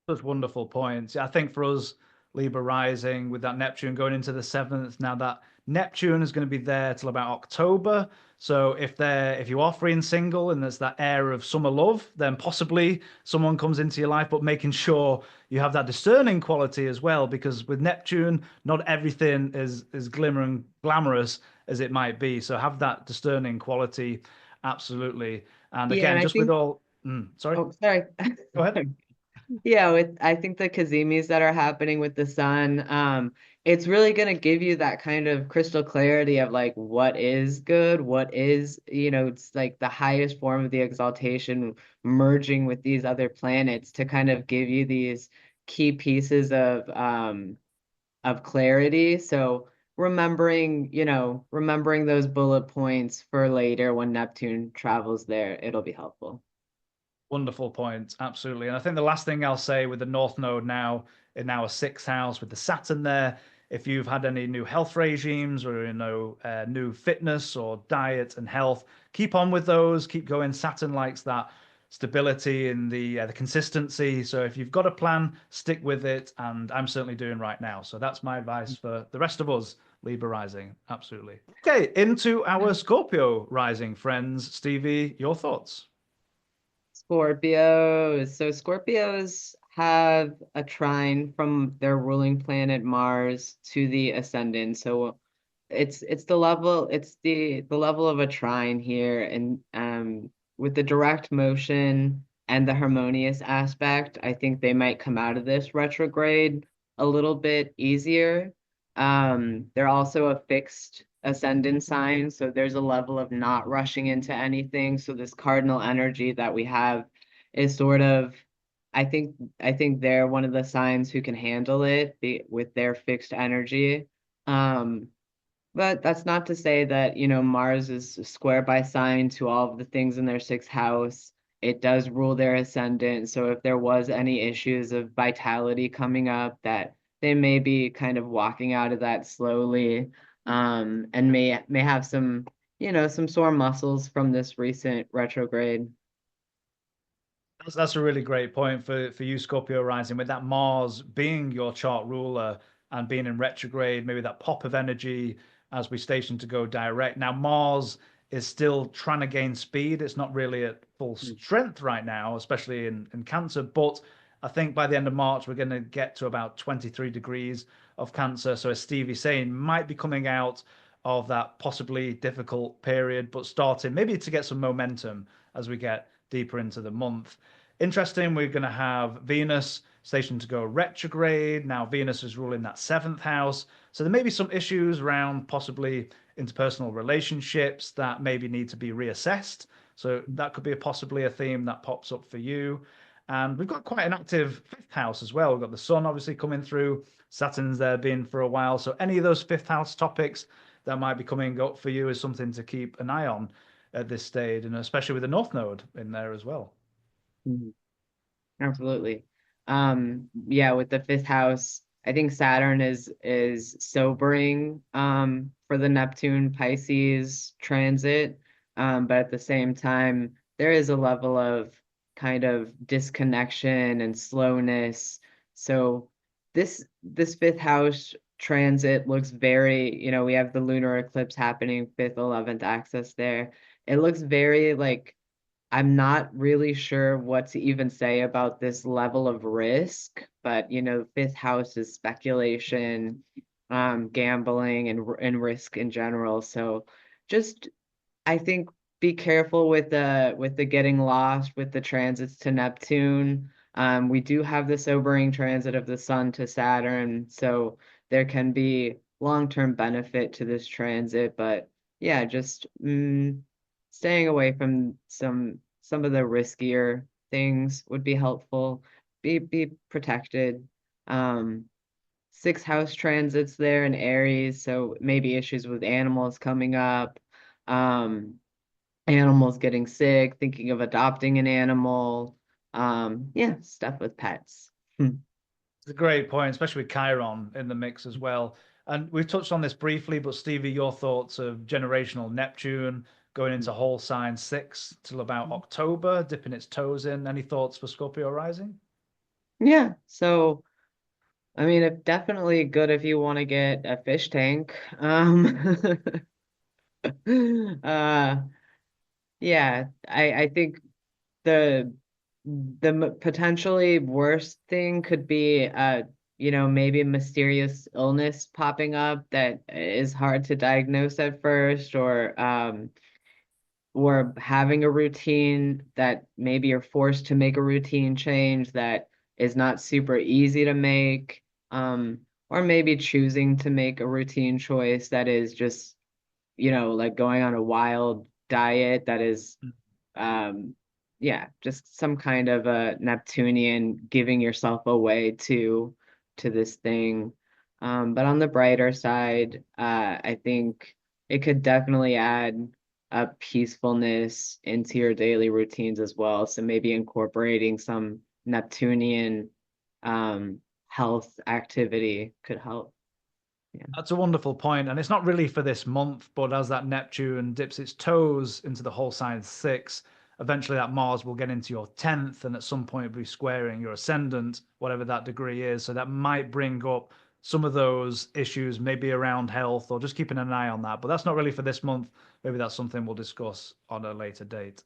Such wonderful points. I think for us, Libra rising with that Neptune going into the seventh. Now that Neptune is going to be there till about October. So if you are free and single and there's that air of summer love, then possibly someone comes into your life, but making sure you have that discerning quality as well, because with Neptune, not everything is glimmer and glamorous as it might be. So have that discerning quality, absolutely. And yeah, and again, I just with think, all, sorry, oh, sorry. go ahead. Yeah, with I think the Kazimis that are happening with the sun, it's really going to give you that kind of crystal clarity of like what is good, what is, it's like the highest form of the exaltation merging with these other planets to kind of give you these key pieces of clarity. So remembering those bullet points for later when Neptune travels there, it'll be helpful. Wonderful point. Absolutely. And I think the last thing I'll say with the North Node now in our sixth house with the Saturn there, if you've had any new health regimes or new fitness or diet and health, keep on with those. Keep going. Saturn likes that stability and the consistency. So if you've got a plan, stick with it. And I'm certainly doing right now. So that's my advice for the rest of us, Libra Rising. Absolutely. Okay, into our Scorpio Rising friends. Stevie, your thoughts? Scorpios. So Scorpios have a trine from their ruling planet Mars to the ascendant. So it's the level of a trine here, and with the direct motion and the harmonious aspect, I think they might come out of this retrograde a little bit easier. They're also a fixed ascendant sign, so there's a level of not rushing into anything. So this cardinal energy that we have is sort of, I think they're one of the signs who can handle it with their fixed energy. Um, but that's not to say that, Mars is square by sign to all of the things in their sixth house. It does rule their ascendant. So if there was any issues of vitality coming up, that they may be kind of walking out of that slowly, and may have some sore muscles from this recent retrograde. That's a really great point for you, Scorpio Rising, with that Mars being your chart ruler and being in retrograde, maybe that pop of energy as we station to go direct. Now, Mars is still trying to gain speed. It's not really at full strength right now, especially in Cancer. But I think by the end of March, we're going to get to about 23 degrees of Cancer. So, as Stevie's saying, might be coming out of that possibly difficult period, but starting maybe to get some momentum as we get deeper into the month. Interesting, we're going to have Venus stationed to go retrograde. Now, Venus is ruling that seventh house. So there may be some issues around possibly interpersonal relationships that maybe need to be reassessed. So that could be possibly a theme that pops up for you. And we've got quite an active fifth house as well. We've got the sun obviously coming through. Saturn's there been for a while. So any of those fifth house topics that might be coming up for you is something to keep an eye on at this stage, and especially with the North Node in there as well. Mhm. Absolutely. Yeah, with the fifth house, I think Saturn is sobering for the Neptune Pisces transit. But at the same time, there is a level of kind of disconnection and slowness. So this fifth house transit looks very, we have the lunar eclipse happening, fifth, 11th axis there. It looks very like I'm not really sure what to even say about this level of risk, but fifth house is speculation, gambling and risk in general. So just I think be careful with the getting lost with the transits to Neptune. We do have the sobering transit of the Sun to Saturn, so there can be long-term benefit to this transit, but yeah, just staying away from some of the riskier things would be helpful. Be protected. Um, Six house transits there in Aries, so maybe issues with animals coming up. Um, Animals getting sick, thinking of adopting an animal. Yeah, stuff with pets. Hmm. It's a great point, especially with Chiron in the mix as well. And we've touched on this briefly, but Stevie, your thoughts of generational Neptune going into whole sign six till about October, dipping its toes in. Any thoughts for Scorpio Rising? Yeah, so I mean, it's definitely good if you want to get a fish tank. Uh, yeah, I think the potentially worst thing could be maybe a mysterious illness popping up that is hard to diagnose at first, or having a routine that maybe you're forced to make a routine change that is not super easy to make, or maybe choosing to make a routine choice that is just, like going on a wild diet that is, um, yeah, just some kind of a Neptunian giving yourself away to this thing. But on the brighter side, I think it could definitely add a peacefulness into your daily routines as well. So maybe incorporating some Neptunian health activity could help. Yeah. That's a wonderful point, and it's not really for this month, but as that Neptune dips its toes into the whole sign six, eventually that Mars will get into your 10th, and at some point be squaring your ascendant, whatever that degree is. So that might bring up some of those issues, maybe around health, or just keeping an eye on that. But that's not really for this month. Maybe that's something we'll discuss on a later date.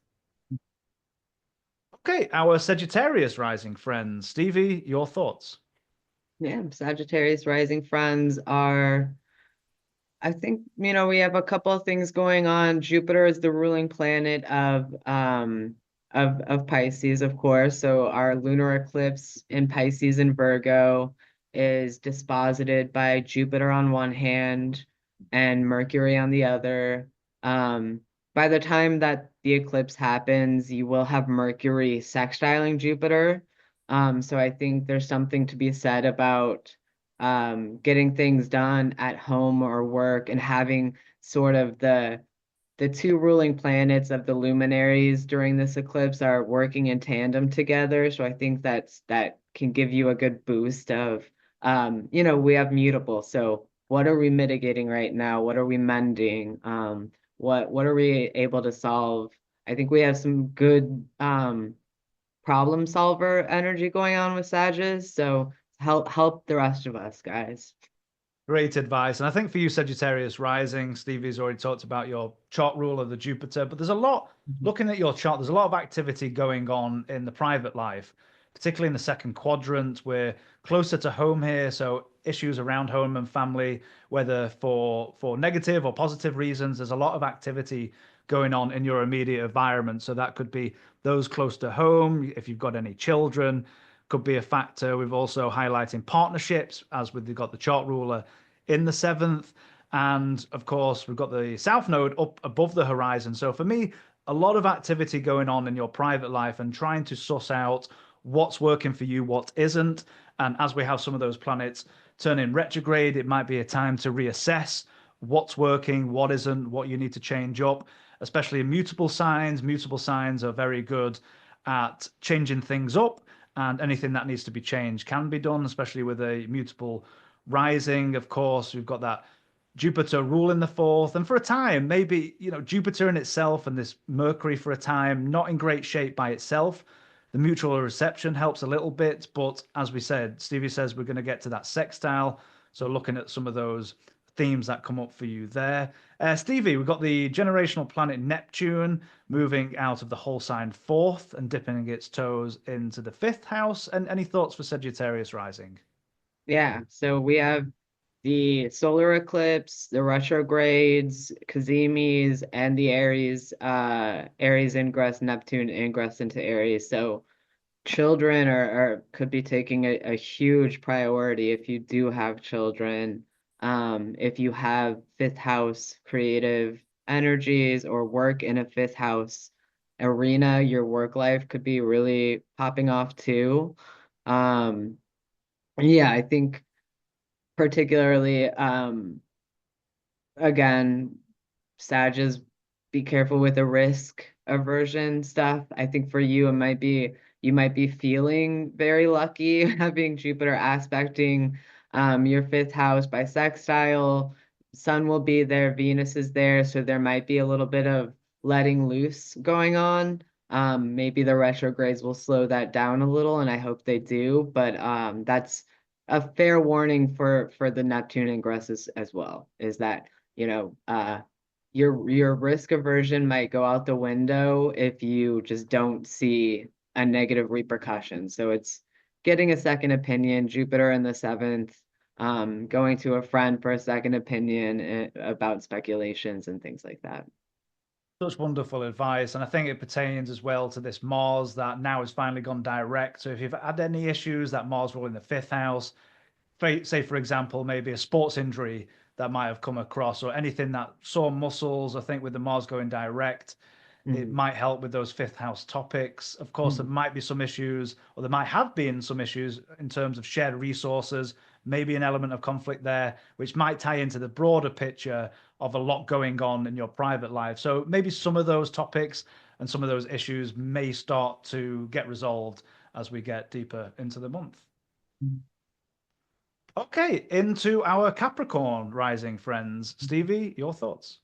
Okay, our Sagittarius rising friends. Stevie, your thoughts? Yeah, Sagittarius rising friends are, I think, we have a couple of things going on. Jupiter is the ruling planet of Pisces, of course. So our lunar eclipse in Pisces and Virgo is disposited by Jupiter on one hand and Mercury on the other. Um, by the time that the eclipse happens, you will have Mercury sextiling Jupiter. So I think there's something to be said about getting things done at home or work and having sort of the two ruling planets of the luminaries during this eclipse are working in tandem together. So I think that can give you a good boost of, we have mutable. So what are we mitigating right now? What are we mending? What are we able to solve? I think we have some good problem solver energy going on with Sages. So help the rest of us, guys. Great advice. And I think for you, Sagittarius rising, Stevie's already talked about your chart rule of the Jupiter, but there's a lot, Mhm. looking at your chart, there's a lot of activity going on in the private life, particularly in the second quadrant. We're closer to home here, so issues around home and family, whether for negative or positive reasons, there's a lot of activity going on in your immediate environment. So that could be those close to home, if you've got any children, could be a factor. We've also highlighting partnerships, as we've got the chart ruler in the seventh. And of course, we've got the South Node up above the horizon. So for me, a lot of activity going on in your private life and trying to suss out what's working for you, what isn't. And as we have some of those planets turn in retrograde, it might be a time to reassess what's working, what isn't, what you need to change up, especially in mutable signs. Mutable signs are very good at changing things up, and anything that needs to be changed can be done, especially with a mutable rising. Of course, we've got that Jupiter ruling the fourth, and for a time, maybe Jupiter in itself and this Mercury for a time not in great shape by itself. The mutual reception helps a little bit, but as we said, Stevie says we're going to get to that sextile. So looking at some of those themes that come up for you there. Stevie, we've got the generational planet Neptune moving out of the whole sign fourth and dipping its toes into the fifth house. And any thoughts for Sagittarius rising? Yeah, so we have the solar eclipse, the retrogrades, Cazimis, and the Aries ingress, Neptune ingress into Aries. So children are could be taking a huge priority if you do have children. If you have fifth house creative energies or work in a fifth house arena, your work life could be really popping off too. Yeah, I think particularly again, Sages, be careful with the risk aversion stuff. I think for you, you might be feeling very lucky having Jupiter aspecting your fifth house by sextile. Sun will be there, Venus is there, so there might be a little bit of letting loose going on. Maybe the retrogrades will slow that down a little, and I hope they do. But that's a fair warning for the Neptune ingresses as well, is that your risk aversion might go out the window if you just don't see a negative repercussion. So it's getting a second opinion, Jupiter in the seventh, going to a friend for a second opinion about speculations and things like that. Such wonderful advice. And I think it pertains as well to this Mars that now has finally gone direct. So if you've had any issues, that Mars rule in the fifth house, say for example, maybe a sports injury that might have come across, or anything that sore muscles, I think with the Mars going direct, it Mhm. might help with those fifth house topics. Of course, there Mhm. might be some issues, or there might have been some issues in terms of shared resources, maybe an element of conflict there, which might tie into the broader picture of a lot going on in your private life. So maybe some of those topics and some of those issues may start to get resolved as we get deeper into the month. Okay, into our Capricorn rising friends. Stevie, your thoughts?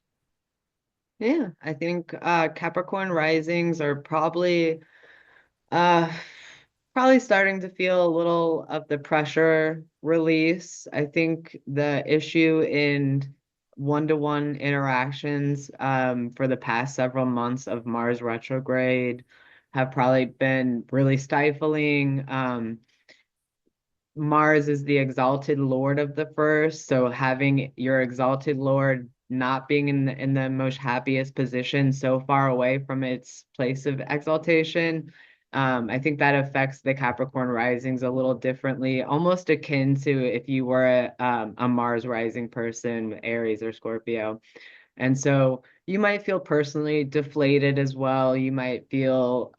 Yeah, I think Capricorn risings are uh probably starting to feel a little of the pressure release. I think the issue in one-to-one interactions for the past several months of Mars retrograde have probably been really stifling. Mars is the exalted lord of the first, so having your exalted lord not being in the most happiest position, so far away from its place of exaltation, I think that affects the Capricorn risings a little differently, almost akin to if you were a Mars rising person, Aries or Scorpio. And so you might feel personally deflated as well. You might feel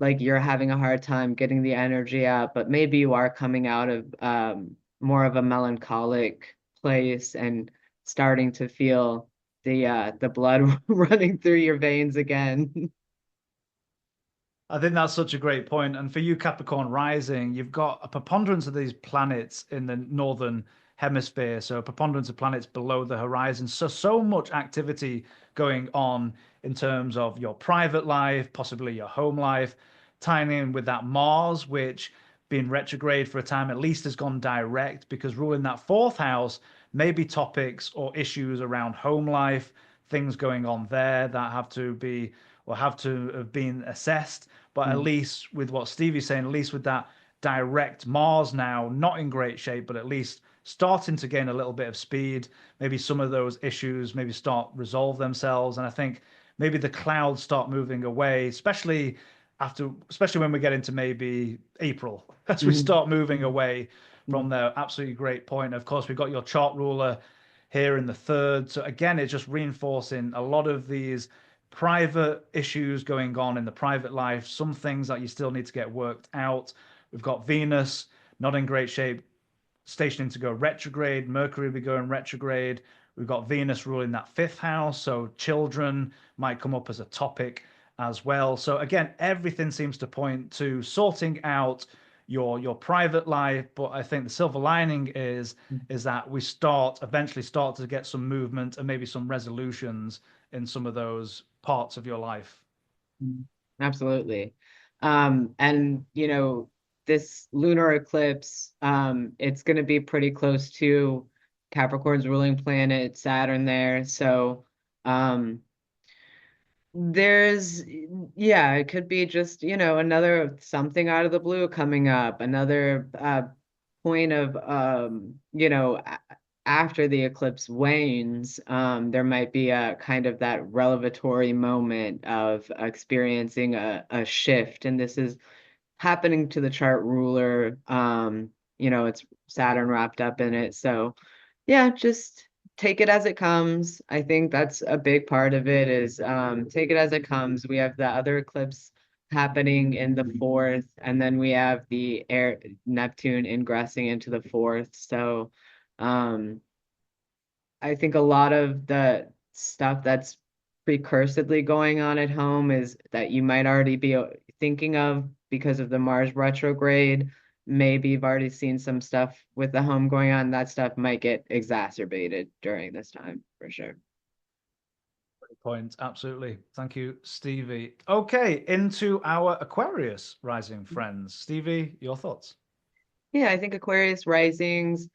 like you're having a hard time getting the energy out, but maybe you are coming out of more of a melancholic place and starting to feel the blood running through your veins again. I think that's such a great point. And for you, Capricorn rising, you've got a preponderance of these planets in the northern hemisphere. So a preponderance of planets below the horizon. So much activity going on in terms of your private life, possibly your home life, tying in with that Mars, which being retrograde for a time at least has gone direct because ruling that fourth house, maybe topics or issues around home life, things going on there that have to be or have to have been assessed. But at Mm, least with what Stevie's saying, at least with that direct Mars now, not in great shape, but at least starting to gain a little bit of speed, maybe some of those issues maybe start resolve themselves. And I think maybe the clouds start moving away, especially when we get into maybe April, as we mm, start moving mm, away from mm, there. Absolutely great point. Of course, we've got your chart ruler here in the third. So again, it's just reinforcing a lot of these private issues going on in the private life, some things that you still need to get worked out. We've got Venus not in great shape, stationing to go retrograde. Mercury will be going retrograde. We've got Venus ruling that fifth house, so children might come up as a topic as well. So again, everything seems to point to sorting out your private life. But I think the silver lining is that we eventually start to get some movement and maybe some resolutions in some of those parts of your life. mm. Absolutely. And this lunar eclipse, it's going to be pretty close to Capricorn's ruling planet, Saturn there. So, um, there's, yeah, it could be just, another something out of the blue coming up, another point of, after the eclipse wanes, there might be a kind of that revelatory moment of experiencing a shift. And this is happening to the chart ruler. It's Saturn wrapped up in it. So, yeah, just take it as it comes. I think that's a big part of it is take it as it comes. We have the other eclipse happening in the fourth, and then we have the air Neptune ingressing into the fourth. So um I think a lot of the stuff that's precursedly going on at home is that you might already be thinking of because of the Mars retrograde. Maybe you've already seen some stuff with the home going on. That stuff might get exacerbated during this time for sure. Great point. Absolutely. Thank you, Stevie. Okay, into our Aquarius rising friends. Stevie, your thoughts? Yeah, I think Aquarius risings,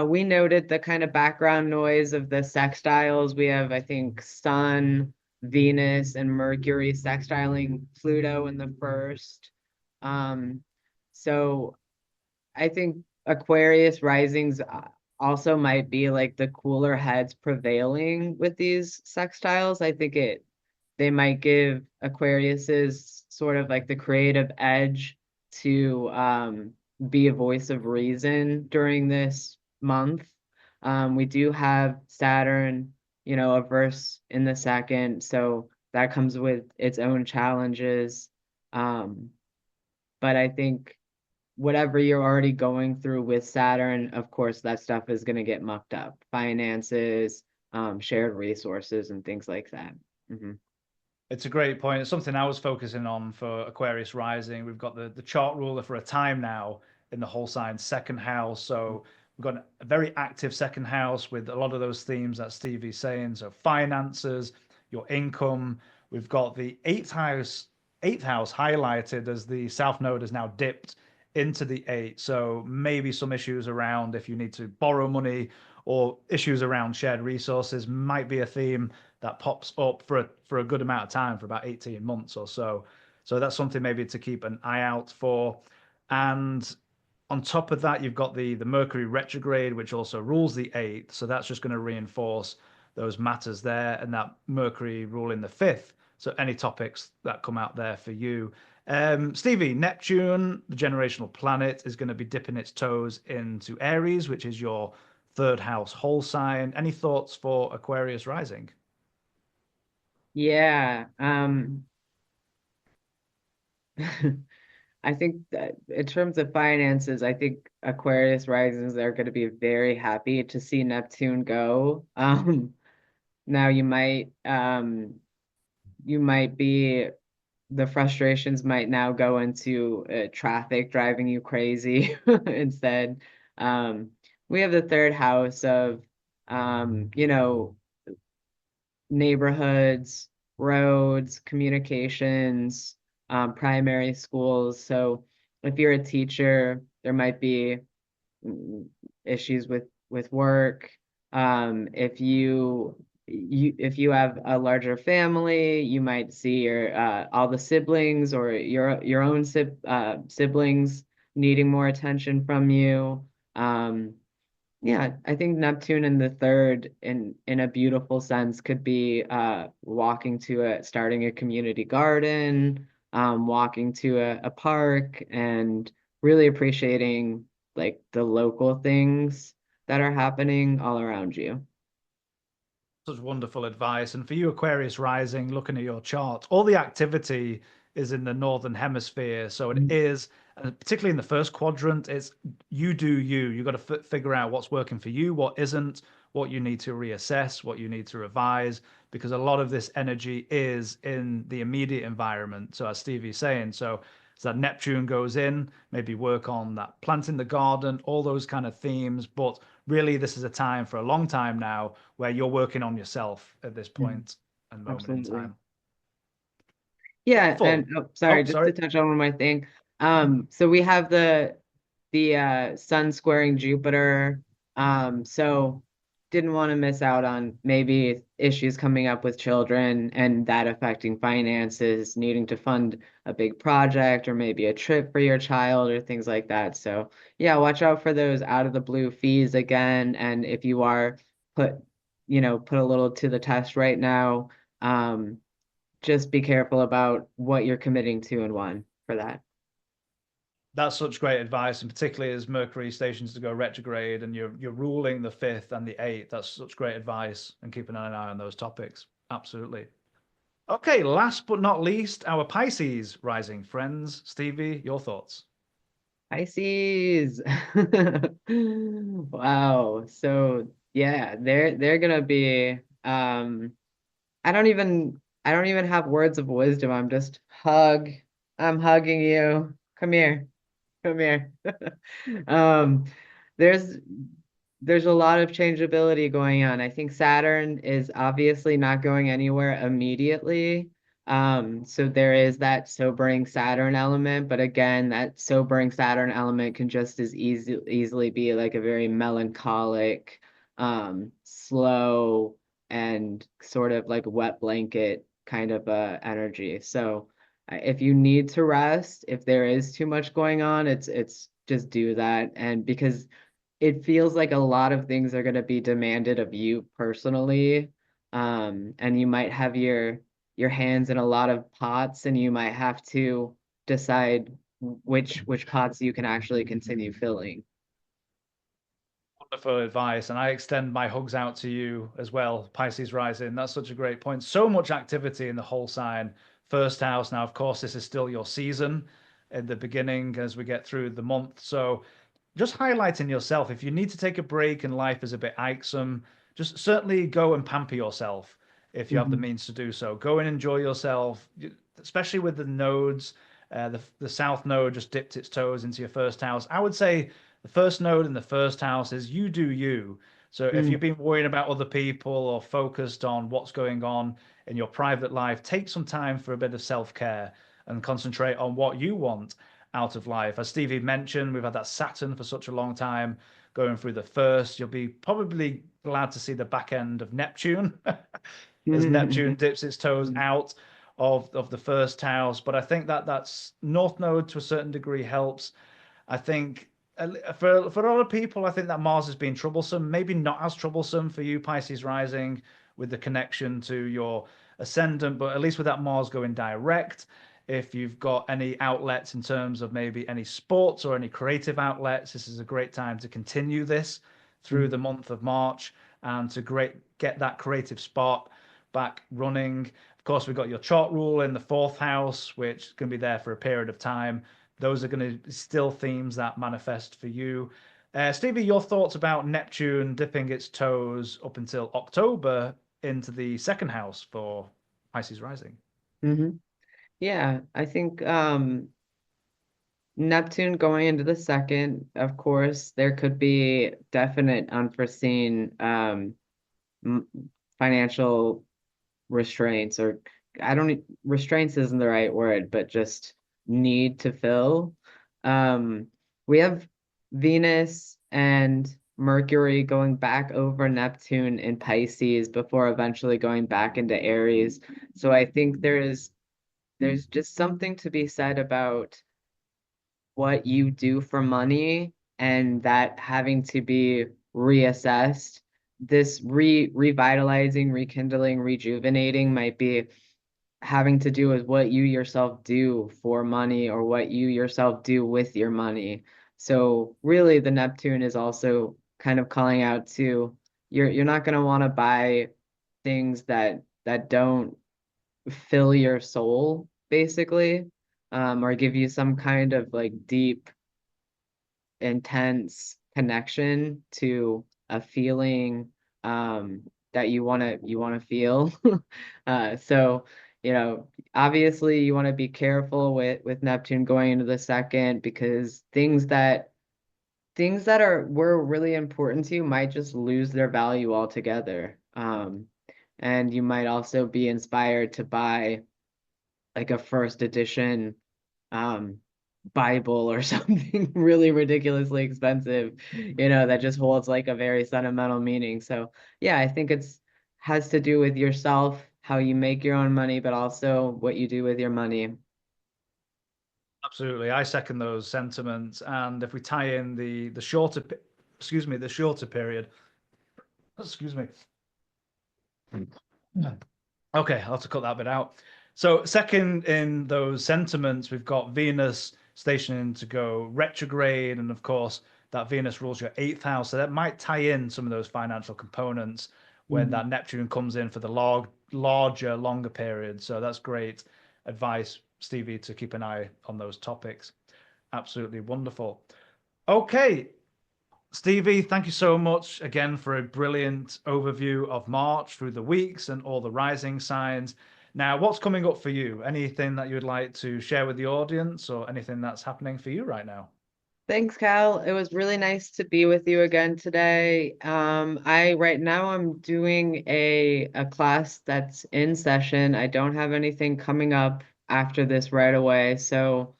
we noted the kind of background noise of the sextiles. We have, I think, Sun, Venus, and Mercury sextiling Pluto in the first. Um, so I think Aquarius risings also might be like the cooler heads prevailing with these sextiles. I think they might give Aquariuses sort of like the creative edge to be a voice of reason during this month. We do have Saturn, a verse in the second, so that comes with its own challenges. Um, but I think whatever you're already going through with Saturn, of course, that stuff is going to get mucked up. Finances, shared resources, and things like that. Mm-hmm. It's a great point. It's something I was focusing on for Aquarius Rising. We've got the chart ruler for a time now in the whole sign second house. So we've got a very active second house with a lot of those themes that Stevie's saying. So finances, your income. We've got the eighth house highlighted as the South Node has now dipped into the eight. So maybe some issues around if you need to borrow money or issues around shared resources might be a theme that pops up for a good amount of time, for about 18 months or so. So that's something maybe to keep an eye out for. And on top of that, you've got the Mercury retrograde, which also rules the eighth. So that's just going to reinforce those matters there, and that Mercury ruling the fifth. So any topics that come out there for you. Stevie, Neptune, the generational planet, is going to be dipping its toes into Aries, which is your third house whole sign. Any thoughts for Aquarius Rising? Yeah. I think that in terms of finances, I think Aquarius risings are going to be very happy to see Neptune go. Now you might be the frustrations might now go into traffic driving you crazy instead. Um, we have the third house of you know, neighborhoods, roads, communications, primary schools. So if you're a teacher, there might be issues with work. If if you have a larger family, you might see your all the siblings or your own siblings needing more attention from you. Um, yeah, I think Neptune in the third in a beautiful sense could be walking to starting a community garden, walking to a park and really appreciating like the local things that are happening all around you. Such wonderful advice. And for you, Aquarius Rising, looking at your chart, all the activity is in the northern hemisphere. So it is, and particularly in the first quadrant, it's you do you. You've got to figure out what's working for you, what isn't, what you need to reassess, what you need to revise, because a lot of this energy is in the immediate environment. So as Stevie's saying, so that Neptune goes in, maybe work on that planting the garden, all those kind of themes. But really, this is a time for a long time now where you're working on yourself at this Mhm. point and moment in Absolutely. time. Yeah, and Wonderful. oh, sorry, Oh, just to sorry. touch on one more thing. So we have the sun squaring Jupiter. So didn't want to miss out on maybe issues coming up with children and that affecting finances, needing to fund a big project or maybe a trip for your child or things like that. So yeah, watch out for those out of the blue fees again. And if you are put, put a little to the test right now, just be careful about what you're committing to and when for that. That's such great advice, and particularly as Mercury stations to go retrograde and you're ruling the fifth and the eighth. That's such great advice, and keeping an eye on those topics. Absolutely. Okay, last but not least, our Pisces rising friends. Stevie, your thoughts? Pisces. Wow. So yeah, they're gonna be I don't even have words of wisdom. I'm hugging you. Come here. Come here. Um, there's there's a lot of changeability going on. I think Saturn is obviously not going anywhere immediately. So there is that sobering Saturn element, but again, that sobering Saturn element can just as easily be like a very melancholic, slow, and sort of like wet blanket kind of energy. So if you need to rest, if there is too much going on, it's just do that. And because it feels like a lot of things are going to be demanded of you personally. And you might have your hands in a lot of pots, and you might have to decide which pots you can actually continue filling. Wonderful advice, and I extend my hugs out to you as well, Pisces Rising. That's such a great point. So much activity in the whole sign. First house. Now, of course, this is still your season in the beginning as we get through the month. So just highlighting yourself. If you need to take a break and life is a bit irksome, just certainly go and pamper yourself if you have the Mhm. means to do so. Go and enjoy yourself, especially with the nodes. The south node just dipped its toes into your first house. I would say the first node in the first house is you do you. So if you've Mm. been worrying about other people or focused on what's going on in your private life, take some time for a bit of self-care and concentrate on what you want out of life. As Stevie mentioned, we've had that Saturn for such a long time going through the first. You'll be probably glad to see the back end of Neptune as Neptune dips its toes out of the first house. But I think that that's North Node to a certain degree helps. I think for a lot of people, I think that Mars has been troublesome. Maybe not as troublesome for you, Pisces rising, with the connection to your ascendant, but at least with that Mars going direct, if you've got any outlets in terms of maybe any sports or any creative outlets, this is a great time to continue this through the month of March and to get that creative spark back running. Of course, we've got your chart rule in the fourth house, which can be there for a period of time. Those are going to be still themes that manifest for you. Stevie, your thoughts about Neptune dipping its toes up until October into the second house for Pisces Rising? Hmm. Yeah, I think Neptune going into the second, of course, there could be definite unforeseen m- financial restraints, or I don't restraints isn't the right word, but just need to fill. Um, we have Venus and Mercury going back over Neptune in Pisces before eventually going back into Aries. So I think there's just something to be said about what you do for money and that having to be reassessed. This revitalizing, rekindling, rejuvenating might be having to do with what you yourself do for money or what you yourself do with your money. So really the Neptune is also kind of calling out to you're not going to want to buy things that don't fill your soul basically, or give you some kind of like deep intense connection to a feeling that you want to feel. So obviously you want to be careful with Neptune going into the second, because things that were really important to you might just lose their value altogether. And you might also be inspired to buy like a first edition um Bible or something really ridiculously expensive, that just holds like a very sentimental meaning. So yeah, I think it's has to do with yourself, how you make your own money, but also what you do with your money. Absolutely, I second those sentiments. And if we tie in the shorter, excuse me, the shorter period, excuse me. Okay, I'll have to cut that bit out. So, second in those sentiments, we've got Venus stationing to go retrograde, and of course, that Venus rules your eighth house. So that might tie in some of those financial components when Mhm. that Neptune comes in for the larger, longer period. So that's great advice, Stevie, to keep an eye on those topics. Absolutely wonderful. Okay, Stevie, thank you so much again for a brilliant overview of March through the weeks and all the rising signs. Now, what's coming up for you? Anything that you would like to share with the audience or anything that's happening for you right now? Thanks, Cal. It was really nice to be with you again today. I right now I'm doing a class that's in session. I don't have anything coming up after this right away, so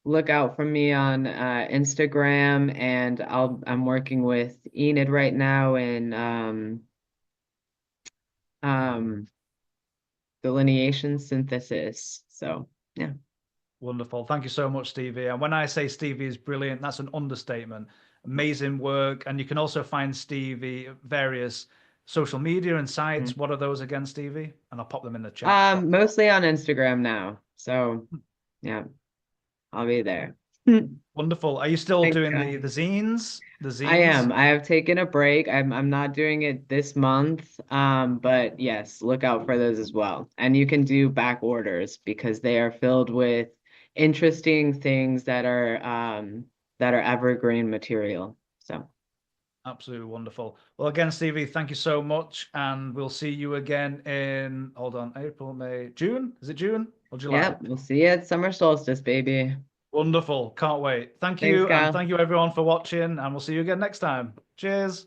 look out for me on Instagram, and I'm working with Enid right now in um, delineation synthesis. So yeah. Wonderful. Thank you so much, Stevie. And when I say Stevie is brilliant, that's an understatement. Amazing work. And you can also find Stevie at various social media and sites. Mhm. What are those again, Stevie? And I'll pop them in the chat. Mostly on Instagram now. So yeah, I'll be there. Wonderful. Are you still Thanks, doing the guys. the zines? The I zines? am. I have taken a break. I'm not doing it this month. But yes, look out for those as well. And you can do back orders because they are filled with interesting things that are evergreen material. So Absolutely wonderful. Well, again, Stevie, thank you so much. And we'll see you again in, hold on, April, May, June? Is it June or July? yep, we'll see you at summer solstice, baby. Wonderful. Can't wait. Thank Thanks, you. And Kyle. thank you everyone for watching. And we'll see you again next time. Cheers.